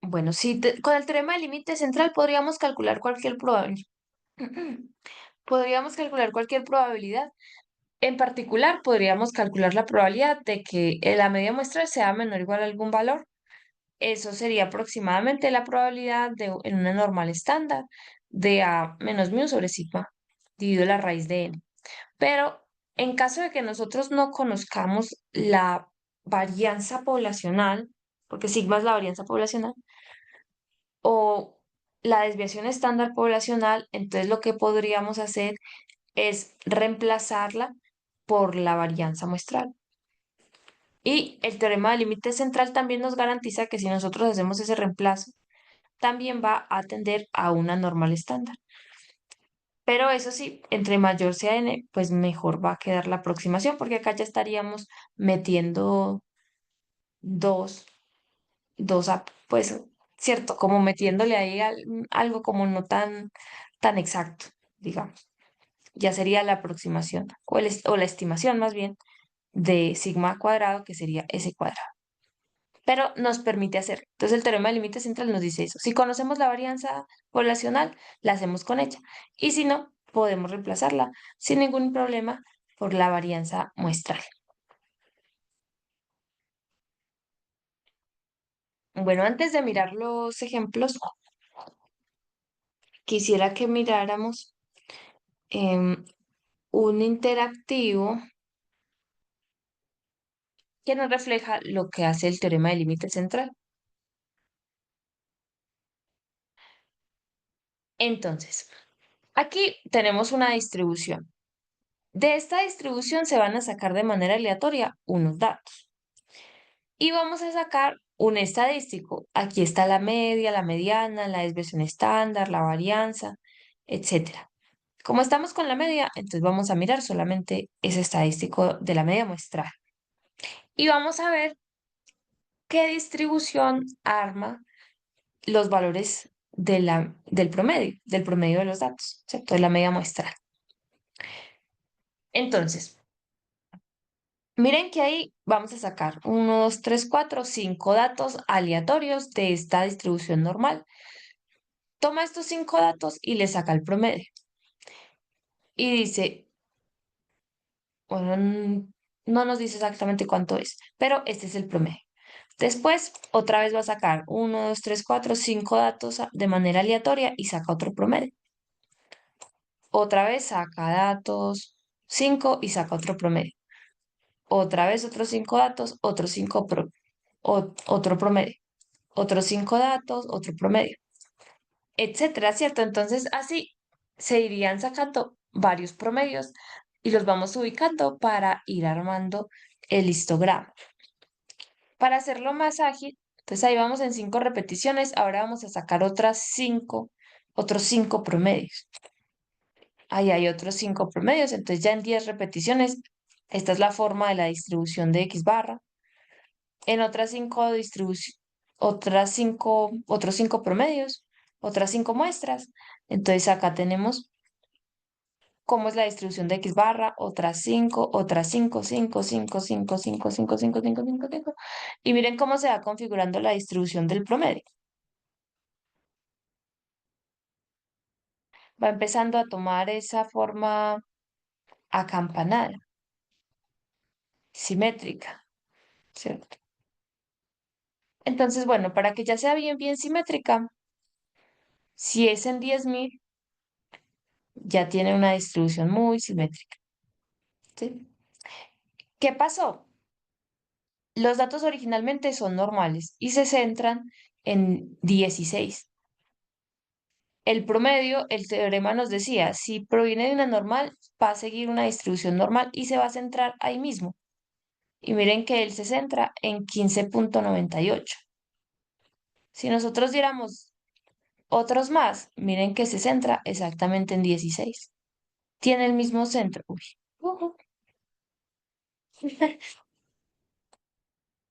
Bueno, si con el teorema del límite central podríamos calcular cualquier probabilidad. Podríamos calcular cualquier probabilidad. En particular, podríamos calcular la probabilidad de que la media muestral sea menor o igual a algún valor. Eso sería aproximadamente la probabilidad en una normal estándar de A menos mu sobre sigma dividido la raíz de n. Pero en caso de que nosotros no conozcamos la varianza poblacional, porque sigma es la varianza poblacional, o la desviación estándar poblacional, entonces lo que podríamos hacer es reemplazarla por la varianza muestral. Y el teorema del límite central también nos garantiza que si nosotros hacemos ese reemplazo, también va a tender a una normal estándar. Pero eso sí, entre mayor sea n, pues mejor va a quedar la aproximación, porque acá ya estaríamos metiendo dos, pues, cierto, como metiéndole ahí algo como no tan exacto, digamos. Ya sería la aproximación, o la estimación más bien, de sigma cuadrado, que sería s cuadrado. Pero nos permite hacer. Entonces el teorema del límite central nos dice eso. Si conocemos la varianza poblacional, la hacemos con ella. Y si no, podemos reemplazarla sin ningún problema por la varianza muestral. Bueno, antes de mirar los ejemplos, quisiera que miráramos em, un interactivo que nos refleja lo que hace el teorema del límite central. Entonces, aquí tenemos una distribución. De esta distribución se van a sacar de manera aleatoria unos datos. Y vamos a sacar un estadístico. Aquí está la media, la mediana, la desviación estándar, la varianza, etcétera. Como estamos con la media, entonces vamos a mirar solamente ese estadístico de la media muestral. Y vamos a ver qué distribución arma los valores del promedio de los datos, ¿cierto? De la media muestral. Entonces, miren que ahí vamos a sacar 1, 2, 3, 4, 5 datos aleatorios de esta distribución normal. Toma estos 5 datos y le saca el promedio. Y dice, bueno, no nos dice exactamente cuánto es, pero este es el promedio. Después, otra vez va a sacar 1, 2, 3, 4, 5 datos de manera aleatoria y saca otro promedio. Otra vez saca datos 5 y saca otro promedio. Otra vez otros 5 datos, otros 5 otro promedio. Otros 5 datos, otro promedio, etcétera, ¿cierto? Entonces, así se irían sacando varios promedios y los vamos ubicando para ir armando el histograma. Para hacerlo más ágil, entonces ahí vamos en 5 repeticiones, ahora vamos a sacar otros 5 promedios. Ahí hay otros 5 promedios, entonces ya en 10 repeticiones, esta es la forma de la distribución de X barra. En otras 5 otros 5 promedios, otras 5 muestras. Entonces acá tenemos cómo es la distribución de X barra, otras 5, 5, 5, 5, 5, 5, 5, 5, 5, 5. Y miren cómo se va configurando la distribución del promedio. Va empezando a tomar esa forma acampanada, simétrica, ¿cierto? Entonces, bueno, para que ya sea bien simétrica, si es en 10.000, ya tiene una distribución muy simétrica, ¿sí? ¿Qué pasó? Los datos originalmente son normales y se centran en 16. El promedio, el teorema nos decía, si proviene de una normal, va a seguir una distribución normal y se va a centrar ahí mismo. Y miren que él se centra en 15,98. Si nosotros diéramos otros más, miren que se centra exactamente en 16. Tiene el mismo centro. Uy. Ujú.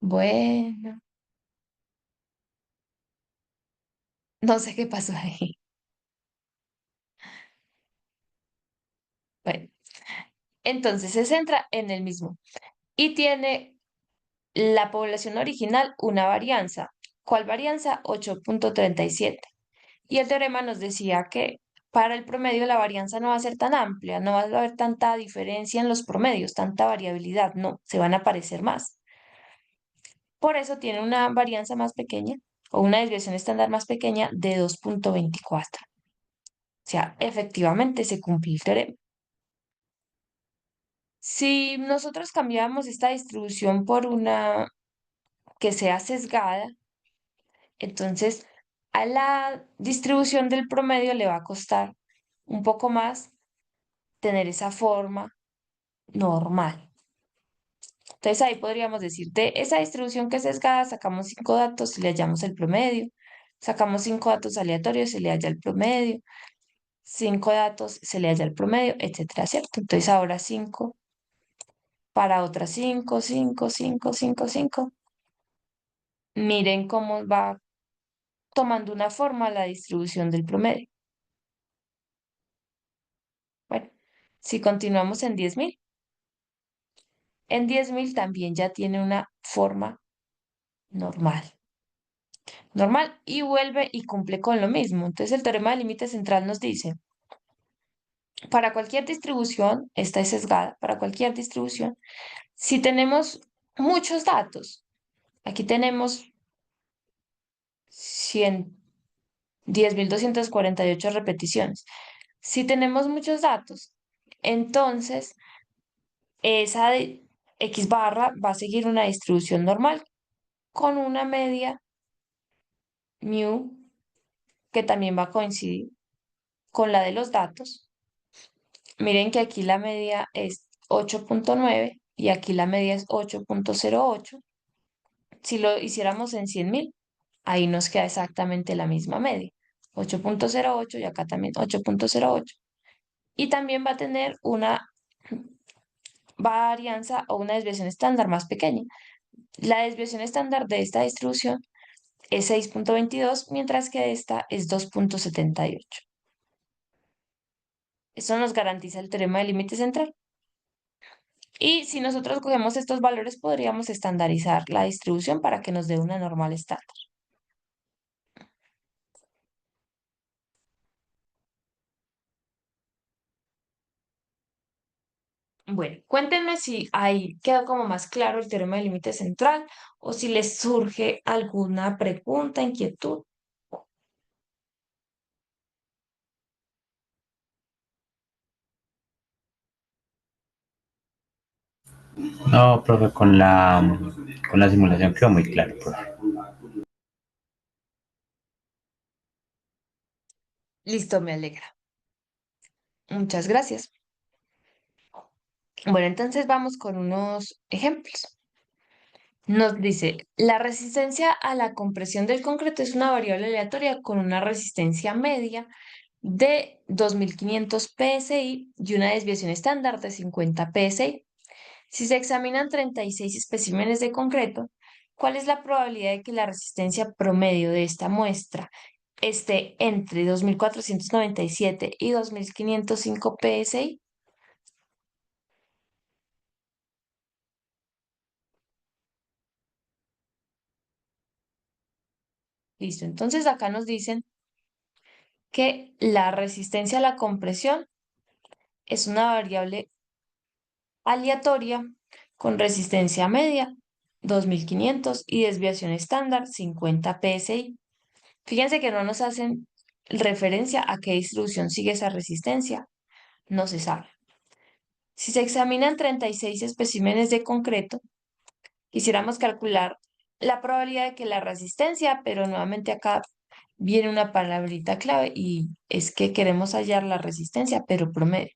Bueno, no sé qué pasó ahí. Bueno, entonces se centra en el mismo. Y tiene la población original una varianza. ¿Cuál varianza? 8,37. Y el teorema nos decía que para el promedio la varianza no va a ser tan amplia, no va a haber tanta diferencia en los promedios, tanta variabilidad, no, se van a parecer más. Por eso tiene una varianza más pequeña o una desviación estándar más pequeña de 2,24. O sea, efectivamente se cumple el teorema. Si nosotros cambiamos esta distribución por una que sea sesgada, entonces a la distribución del promedio le va a costar un poco más tener esa forma normal. Entonces ahí podríamos decir, de esa distribución que es sesgada, sacamos 5 datos y le hallamos el promedio. Sacamos 5 datos aleatorios, se le halla el promedio. 5 datos, se le halla el promedio, etcétera, ¿cierto? Entonces ahora 5 para otras 5, 5, 5, 5, 5. Miren cómo va tomando una forma la distribución del promedio. Bueno, si continuamos en 10.000 también ya tiene una forma normal. Normal y vuelve y cumple con lo mismo. Entonces el teorema del límite central nos dice, para cualquier distribución, esta es sesgada, para cualquier distribución, si tenemos muchos datos, aquí tenemos 10.248 repeticiones. Si tenemos muchos datos, entonces esa de X barra va a seguir una distribución normal con una media mu que también va a coincidir con la de los datos. Miren que aquí la media es 8,9 y aquí la media es 8,08. Si lo hiciéramos en 100.000, ahí nos queda exactamente la misma media. 8,08 y acá también 8,08. Y también va a tener una varianza o una desviación estándar más pequeña. La desviación estándar de esta distribución es 6,22, mientras que esta es 2,78. Eso nos garantiza el teorema del límite central. Y si nosotros cogemos estos valores, podríamos estandarizar la distribución para que nos dé una normal estándar. Bueno, cuéntenme si ahí quedó como más claro el teorema del límite central o si les surge alguna pregunta, inquietud. No, profe, con la simulación quedó muy claro, profe. Listo, me alegra. Muchas gracias. Bueno, entonces vamos con unos ejemplos. Nos dice, la resistencia a la compresión del concreto es una variable aleatoria con una resistencia media de 2.500 PSI y una desviación estándar de 50 PSI. Si se examinan 36 especímenes de concreto, ¿cuál es la probabilidad de que la resistencia promedio de esta muestra esté entre 2.497 y 2.505 PSI? Listo, entonces acá nos dicen que la resistencia a la compresión es una variable aleatoria con resistencia media 2.500 y desviación estándar 50 PSI. Fíjense que no nos hacen referencia a qué distribución sigue esa resistencia, no se sabe. Si se examinan 36 especímenes de concreto, quisiéramos calcular la probabilidad de que la resistencia, pero nuevamente acá viene una palabrita clave y es que queremos hallar la resistencia, pero promedio.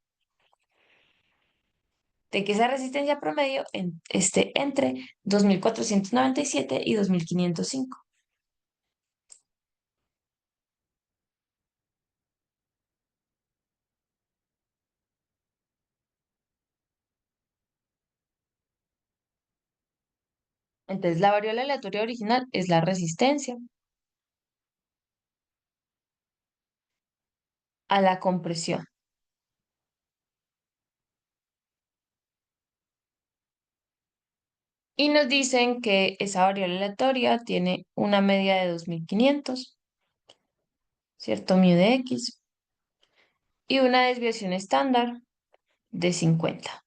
De que esa resistencia promedio esté entre 2497 y 2505. Entonces, la variable aleatoria original es la resistencia a la compresión. Y nos dicen que esa variable aleatoria tiene una media de 2500, ¿cierto? Mu de x, y una desviación estándar de 50.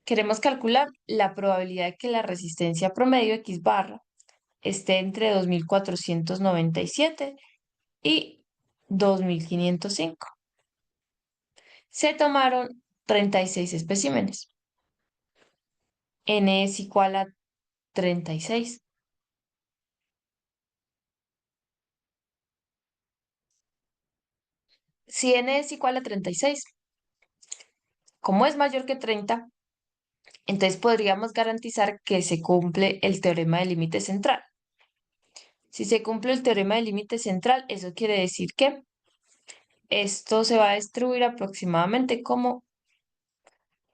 Queremos calcular la probabilidad de que la resistencia promedio x barra esté entre 2497 y 2505. Se tomaron 36 especímenes. N es igual a 36. Si n es igual a 36, como es mayor que 30, entonces podríamos garantizar que se cumple el teorema del límite central. Si se cumple el teorema del límite central, eso quiere decir que esto se va a distribuir aproximadamente como,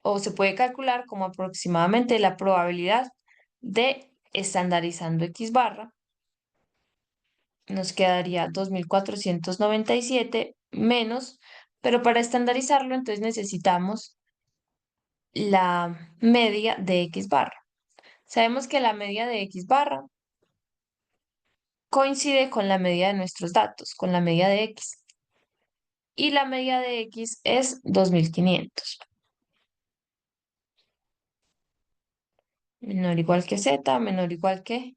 o se puede calcular como aproximadamente la probabilidad de estandarizando x barra. Nos quedaría 2497 menos, pero para estandarizarlo entonces necesitamos la media de x barra. Sabemos que la media de x barra coincide con la media de nuestros datos, con la media de x. Y la media de x es 2500. Menor o igual que z, menor o igual que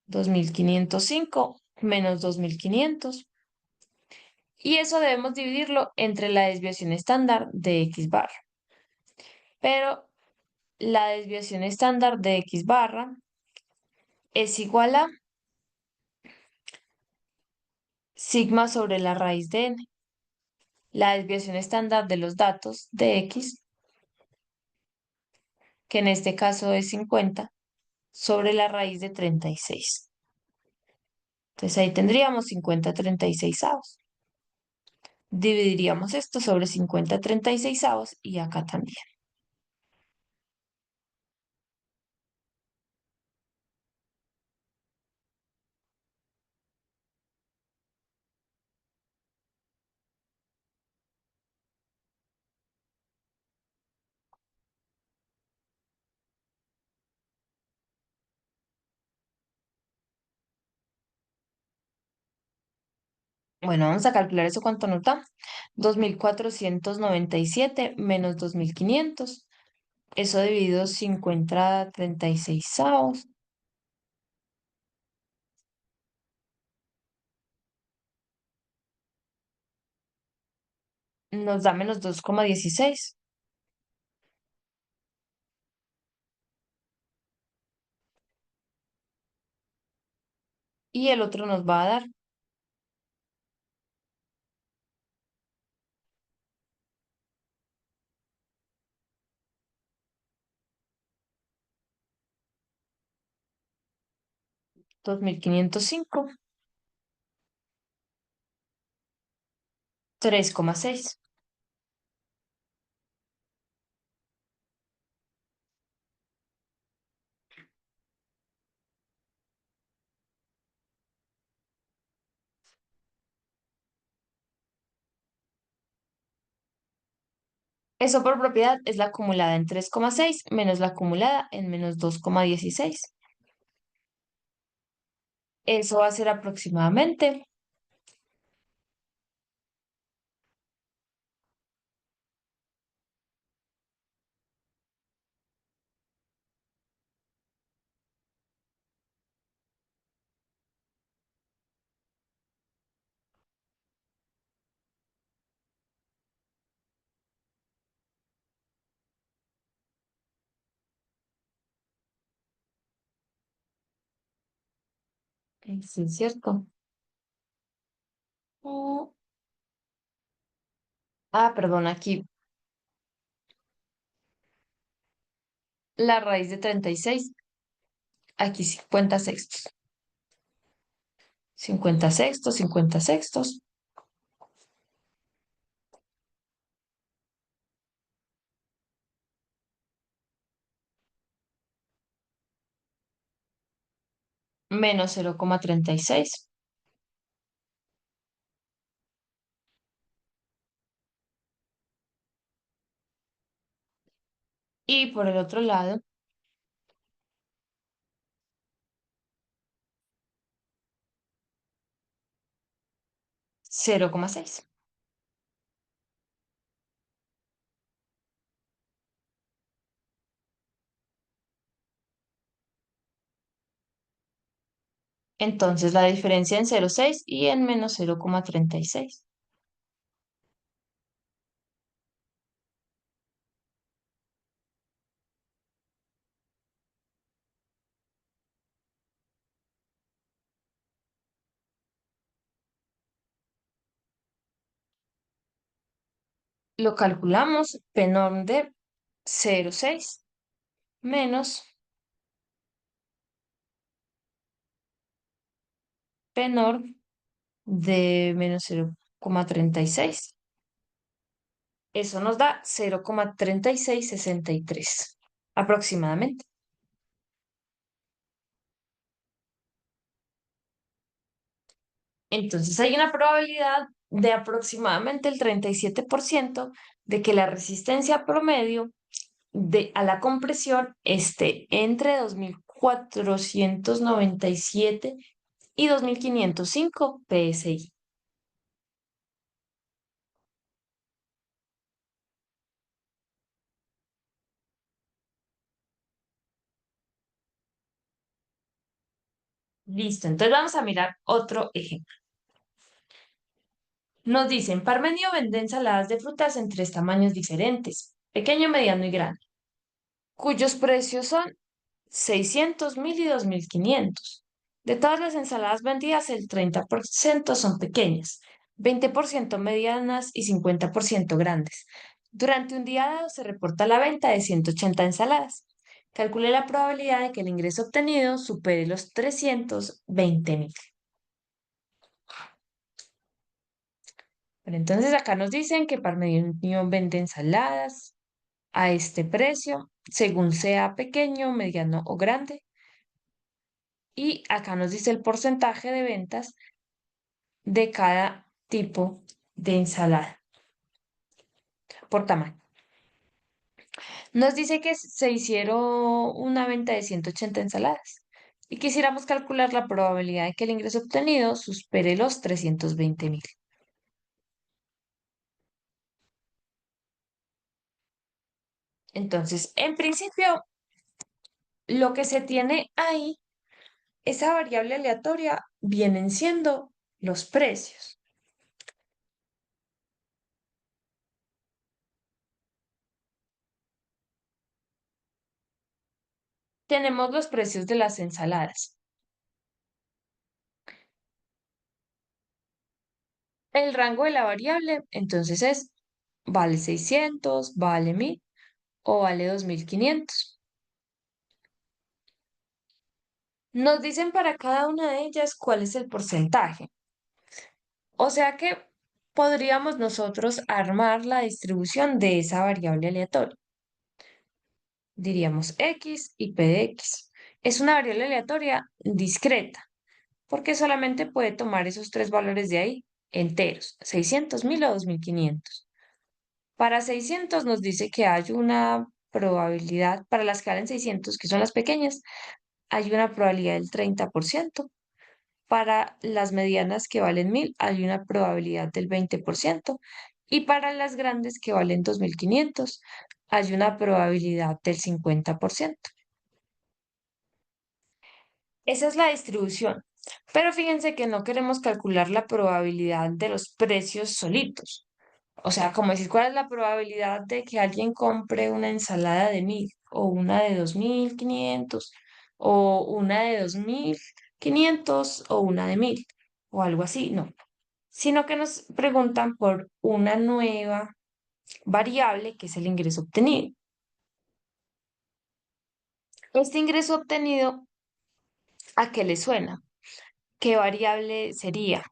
2505 menos 2500. Y eso debemos dividirlo entre la desviación estándar de x barra. Pero la desviación estándar de x barra es igual a sigma sobre la raíz de n. La desviación estándar de los datos de x, que en este caso es 50, sobre la raíz de 36. Entonces ahí tendríamos 50/36. Dividiríamos esto sobre 50/36 y acá también. Bueno, vamos a calcular eso cuánto nos da. 2497 menos 2500. Eso dividido 50/36 nos da menos 2,16. Y el otro nos va a dar 2505, 3,6. Eso por propiedad es la acumulada en 3,6 menos la acumulada en menos 2,16. Eso va a ser aproximadamente. Sí, es cierto. Oh, perdón, aquí la raíz de 36, aquí 50 sextos. 50 sextos, 50 sextos, menos 0,36. Y por el otro lado, 0,6. Entonces la diferencia en 0,6 y en menos 0,36. Lo calculamos, PENORM de 0,6 menos PENORM de menos 0,36. Eso nos da 0,3663 aproximadamente. Entonces hay una probabilidad de aproximadamente el 37% de que la resistencia promedio a la compresión esté entre 2497 y 2505 PSI. Listo, entonces vamos a mirar otro ejemplo. Nos dicen, Parmenio vende ensaladas de frutas en tres tamaños diferentes, pequeño, mediano y grande, cuyos precios son 600.000 y 2.500. De todas las ensaladas vendidas, el 30% son pequeñas, 20% medianas y 50% grandes. Durante un día dado se reporta la venta de 180 ensaladas. Calcule la probabilidad de que el ingreso obtenido supere los 320.000. Bueno, entonces acá nos dicen que Parmenio vende ensaladas a este precio, según sea pequeño, mediano o grande. Y acá nos dice el porcentaje de ventas de cada tipo de ensalada por tamaño. Nos dice que se hicieron una venta de 180 ensaladas y quisiéramos calcular la probabilidad de que el ingreso obtenido supere los 320.000. Entonces, en principio, lo que se tiene ahí, esa variable aleatoria, vienen siendo los precios. Tenemos los precios de las ensaladas. El rango de la variable, entonces vale 600, vale 1000 o vale 2500. Nos dicen para cada una de ellas cuál es el porcentaje. O sea que podríamos nosotros armar la distribución de esa variable aleatoria. Diríamos X y P de X. Es una variable aleatoria discreta, porque solamente puede tomar esos tres valores de ahí, enteros, 600.000 o 2500. Para 600 nos dice que hay una probabilidad, para las que valen 600, que son las pequeñas, hay una probabilidad del 30%. Para las medianas que valen 1000 hay una probabilidad del 20%. Y para las grandes que valen 2500 hay una probabilidad del 50%. Esa es la distribución. Pero fíjense que no queremos calcular la probabilidad de los precios solitos. O sea, como decir, ¿cuál es la probabilidad de que alguien compre una ensalada de 1000 o una de 2500 o una de 2500 o una de 1000 o algo así? No. sino que nos preguntan por una nueva variable que es el ingreso obtenido. Este ingreso obtenido, ¿a qué le suena? ¿Qué variable sería?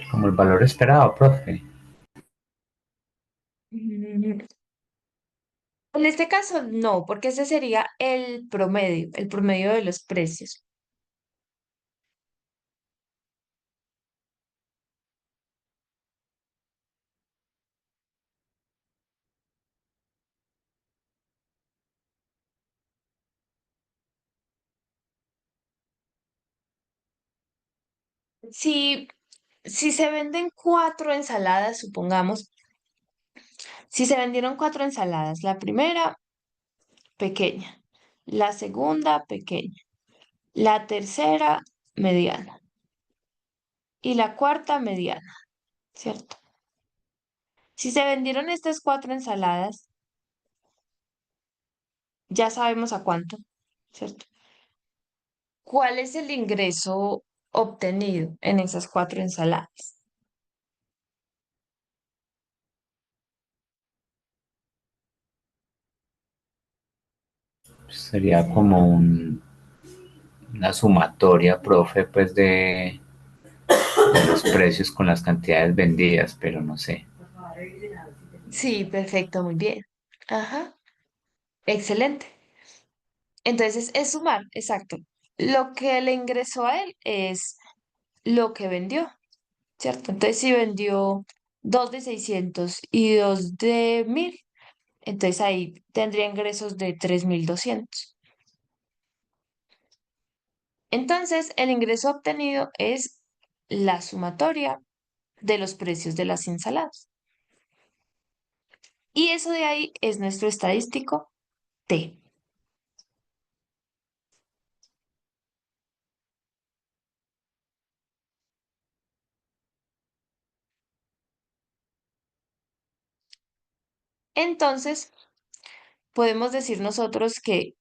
Como el valor esperado, profe. Mm, En este caso, no, porque ese sería el promedio de los precios. Si, si se venden cuatro ensaladas, supongamos, si se vendieron cuatro ensaladas, la primera pequeña, la segunda pequeña, la tercera mediana y la cuarta mediana, ¿cierto? Si se vendieron estas cuatro ensaladas, ya sabemos a cuánto, ¿cierto? ¿Cuál es el ingreso obtenido en esas cuatro ensaladas? Sería como una sumatoria, profe, pues de los precios con las cantidades vendidas, pero no sé. Sí, perfecto, muy bien. Ajá, excelente. Entonces es sumar, exacto. Lo que le ingresó a él es lo que vendió, ¿cierto? Entonces si vendió dos de 600 y dos de 1000, entonces ahí tendría ingresos de 3200. Entonces el ingreso obtenido es la sumatoria de los precios de las ensaladas. Y eso de ahí es nuestro estadístico T. Entonces, podemos decir nosotros que,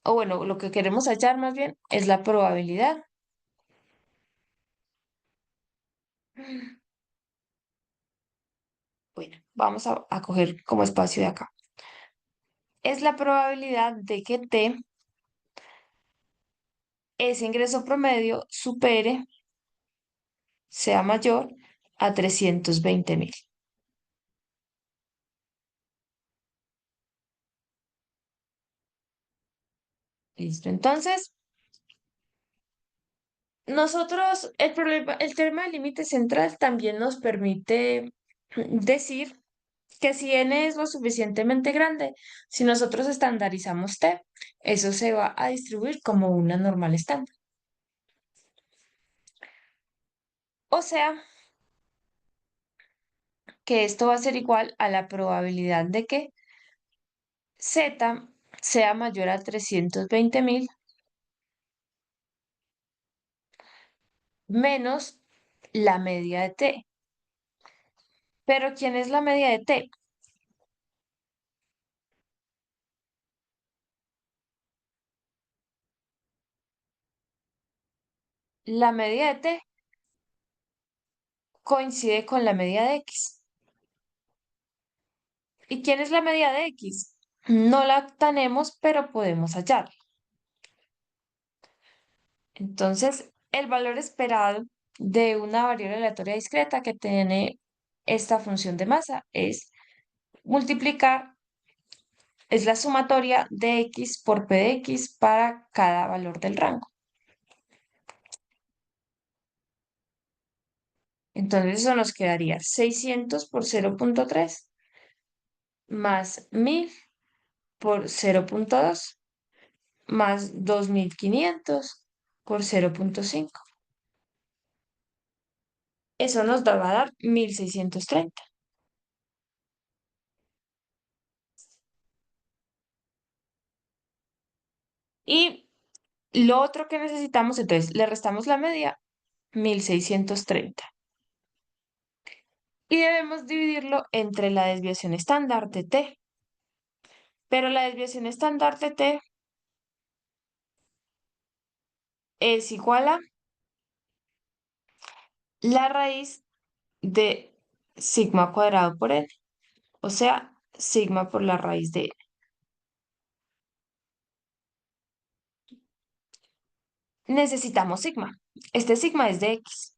o bueno, lo que queremos hallar más bien es la probabilidad. Bueno, vamos a coger como espacio de acá. Es la probabilidad de que T, ese ingreso promedio, supere, sea mayor a 320.000. Listo. Entonces, nosotros, el problema, el tema del límite central también nos permite decir que si n es lo suficientemente grande, si nosotros estandarizamos t, eso se va a distribuir como una normal estándar. O sea, que esto va a ser igual a la probabilidad de que z sea mayor a 320.000 menos la media de t. Pero ¿quién es la media de t? La media de t coincide con la media de x. ¿Y quién es la media de x? No la tenemos, pero podemos hallarla. Entonces, el valor esperado de una variable aleatoria discreta que tiene esta función de masa es multiplicar, es la sumatoria de x por p de x para cada valor del rango. Entonces, eso nos quedaría 600 por 0.3 más 1000 por 0.2 más 2500 por 0.5. Eso nos va a dar 1630. Y lo otro que necesitamos, entonces, le restamos la media, 1630. Y debemos dividirlo entre la desviación estándar de t. Pero la desviación estándar de t es igual a la raíz de sigma cuadrado por n, o sea, sigma por la raíz de n. Necesitamos sigma. Este sigma es de x.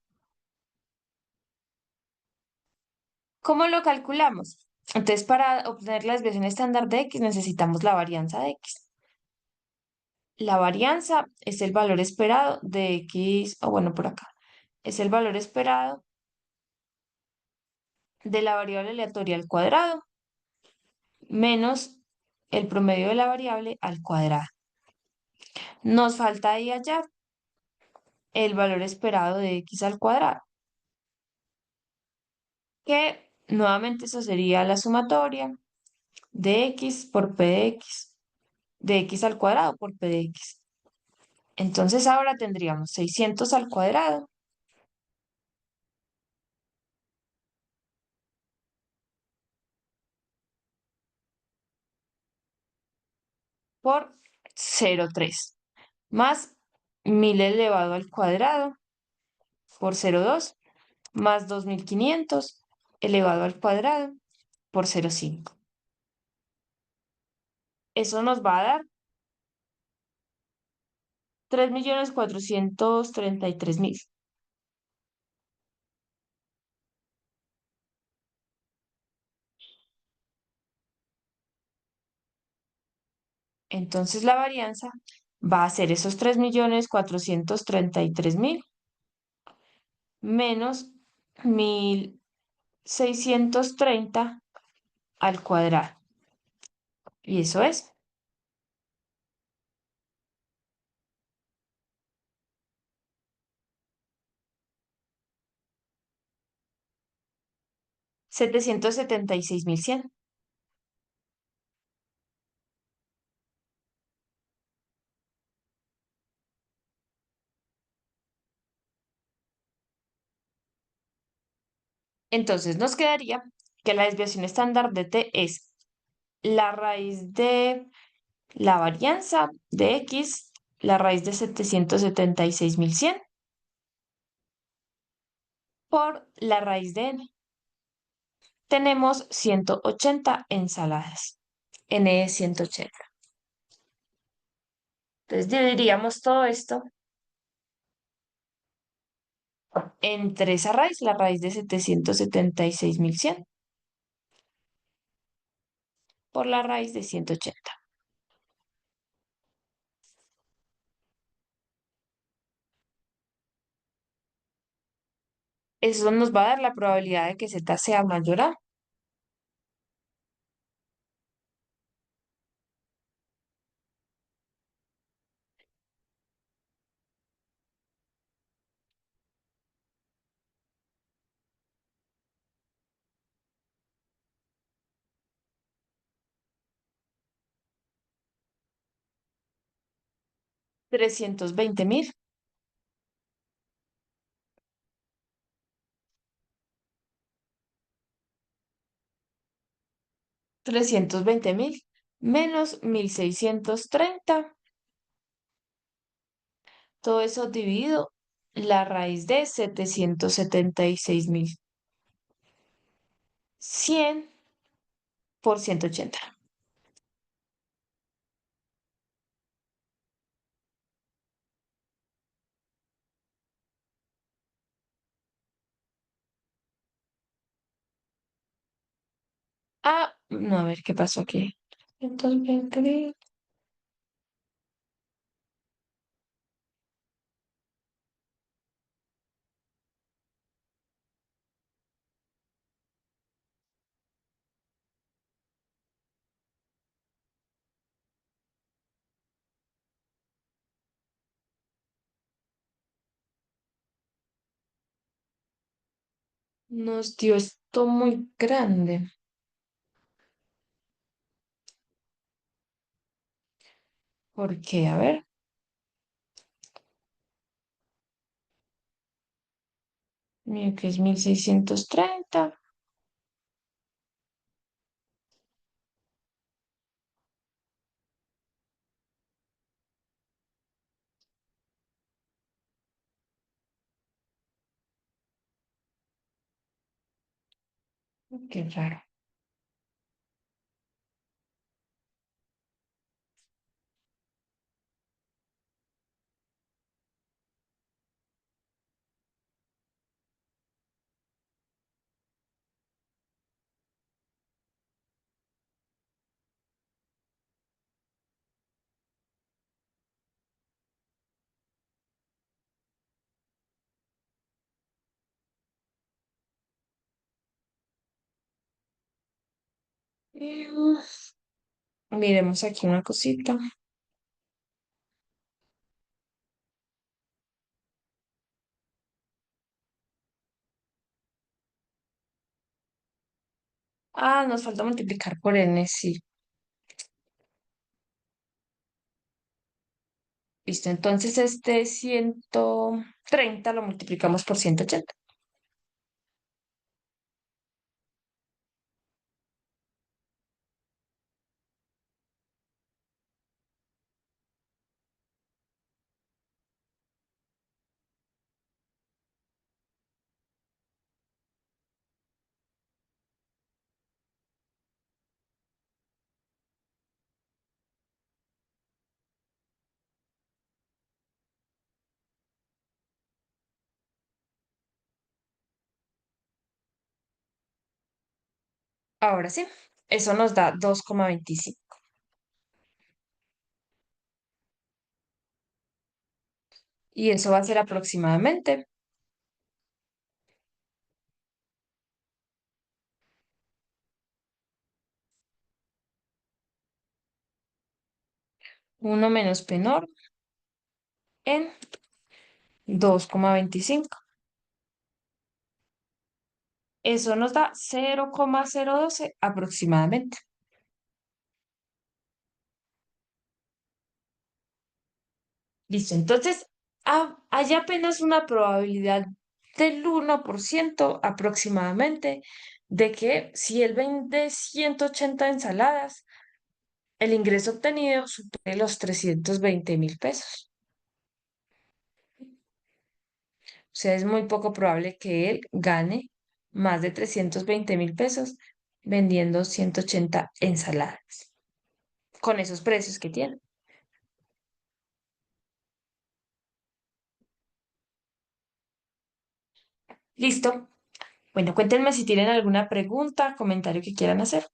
¿Cómo lo calculamos? Entonces, para obtener la desviación estándar de x necesitamos la varianza de x. La varianza es el valor esperado de x, o bueno, por acá, es el valor esperado de la variable aleatoria al cuadrado menos el promedio de la variable al cuadrado. Nos falta ahí hallar el valor esperado de x al cuadrado, que nuevamente eso sería la sumatoria de x por p de x al cuadrado por p de x. Entonces ahora tendríamos 600 al cuadrado por 0,3 más 1000 elevado al cuadrado por 0,2 más 2500 elevado al cuadrado por 0,5. Eso nos va a dar 3.433.000. Entonces la varianza va a ser esos 3.433.000 menos 1.630 al cuadrado. Y eso es 776.100. Entonces nos quedaría que la desviación estándar de t es la raíz de la varianza de x, la raíz de 776.100 por la raíz de n. Tenemos 180 ensaladas. N es 180. Entonces dividiríamos todo esto entre esa raíz, la raíz de 776.100 por la raíz de 180. Eso nos va a dar la probabilidad de que z sea mayor a 320.000. 320.000 menos 1.630. Todo eso dividido la raíz de 776.100 por 180. Ah, no, a ver qué pasó aquí. 120.000. Nos dio esto muy grande. ¿Por qué? A ver. Mira que es 1.630. Qué raro. Mm, Miremos aquí una cosita. Ah, nos falta multiplicar por n, sí. Listo, entonces este 130 lo multiplicamos por 180. Ahora sí, eso nos da 2,25. Y eso va a ser aproximadamente 1 menos p norm en 2,25. Eso nos da 0,012 aproximadamente. Listo, entonces hay apenas una probabilidad del 1% aproximadamente de que si él vende 180 ensaladas, el ingreso obtenido supere los 320.000 pesos. O sea, es muy poco probable que él gane más de 320.000 pesos vendiendo 180 ensaladas con esos precios que tiene. Listo. Bueno, cuéntenme si tienen alguna pregunta, comentario que quieran hacer.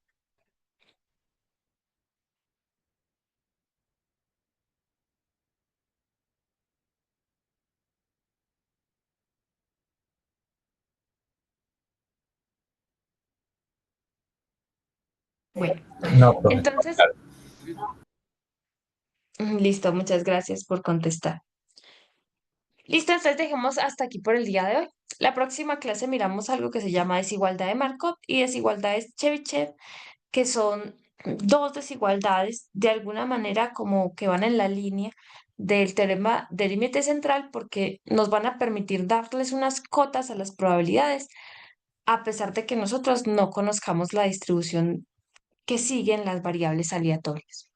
Bueno, No, profe. entonces, Claro. listo, muchas gracias por contestar. Listo, entonces dejemos hasta aquí por el día de hoy. La próxima clase miramos algo que se llama desigualdad de Markov y desigualdades Chebyshev, que son dos desigualdades de alguna manera como que van en la línea del teorema del límite central porque nos van a permitir darles unas cotas a las probabilidades a pesar de que nosotros no conozcamos la distribución que siguen las variables aleatorias.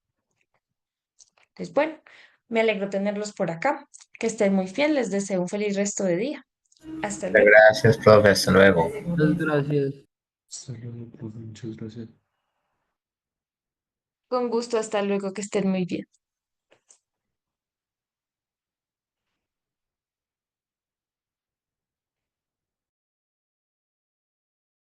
Entonces, bueno, me alegro tenerlos por acá. Que estén muy bien. Les deseo un feliz resto de día. Hasta luego. Gracias, profe. Hasta luego. Muchas gracias. Hasta luego, profe. Muchas gracias. Con gusto. Hasta luego. Que estén muy bien.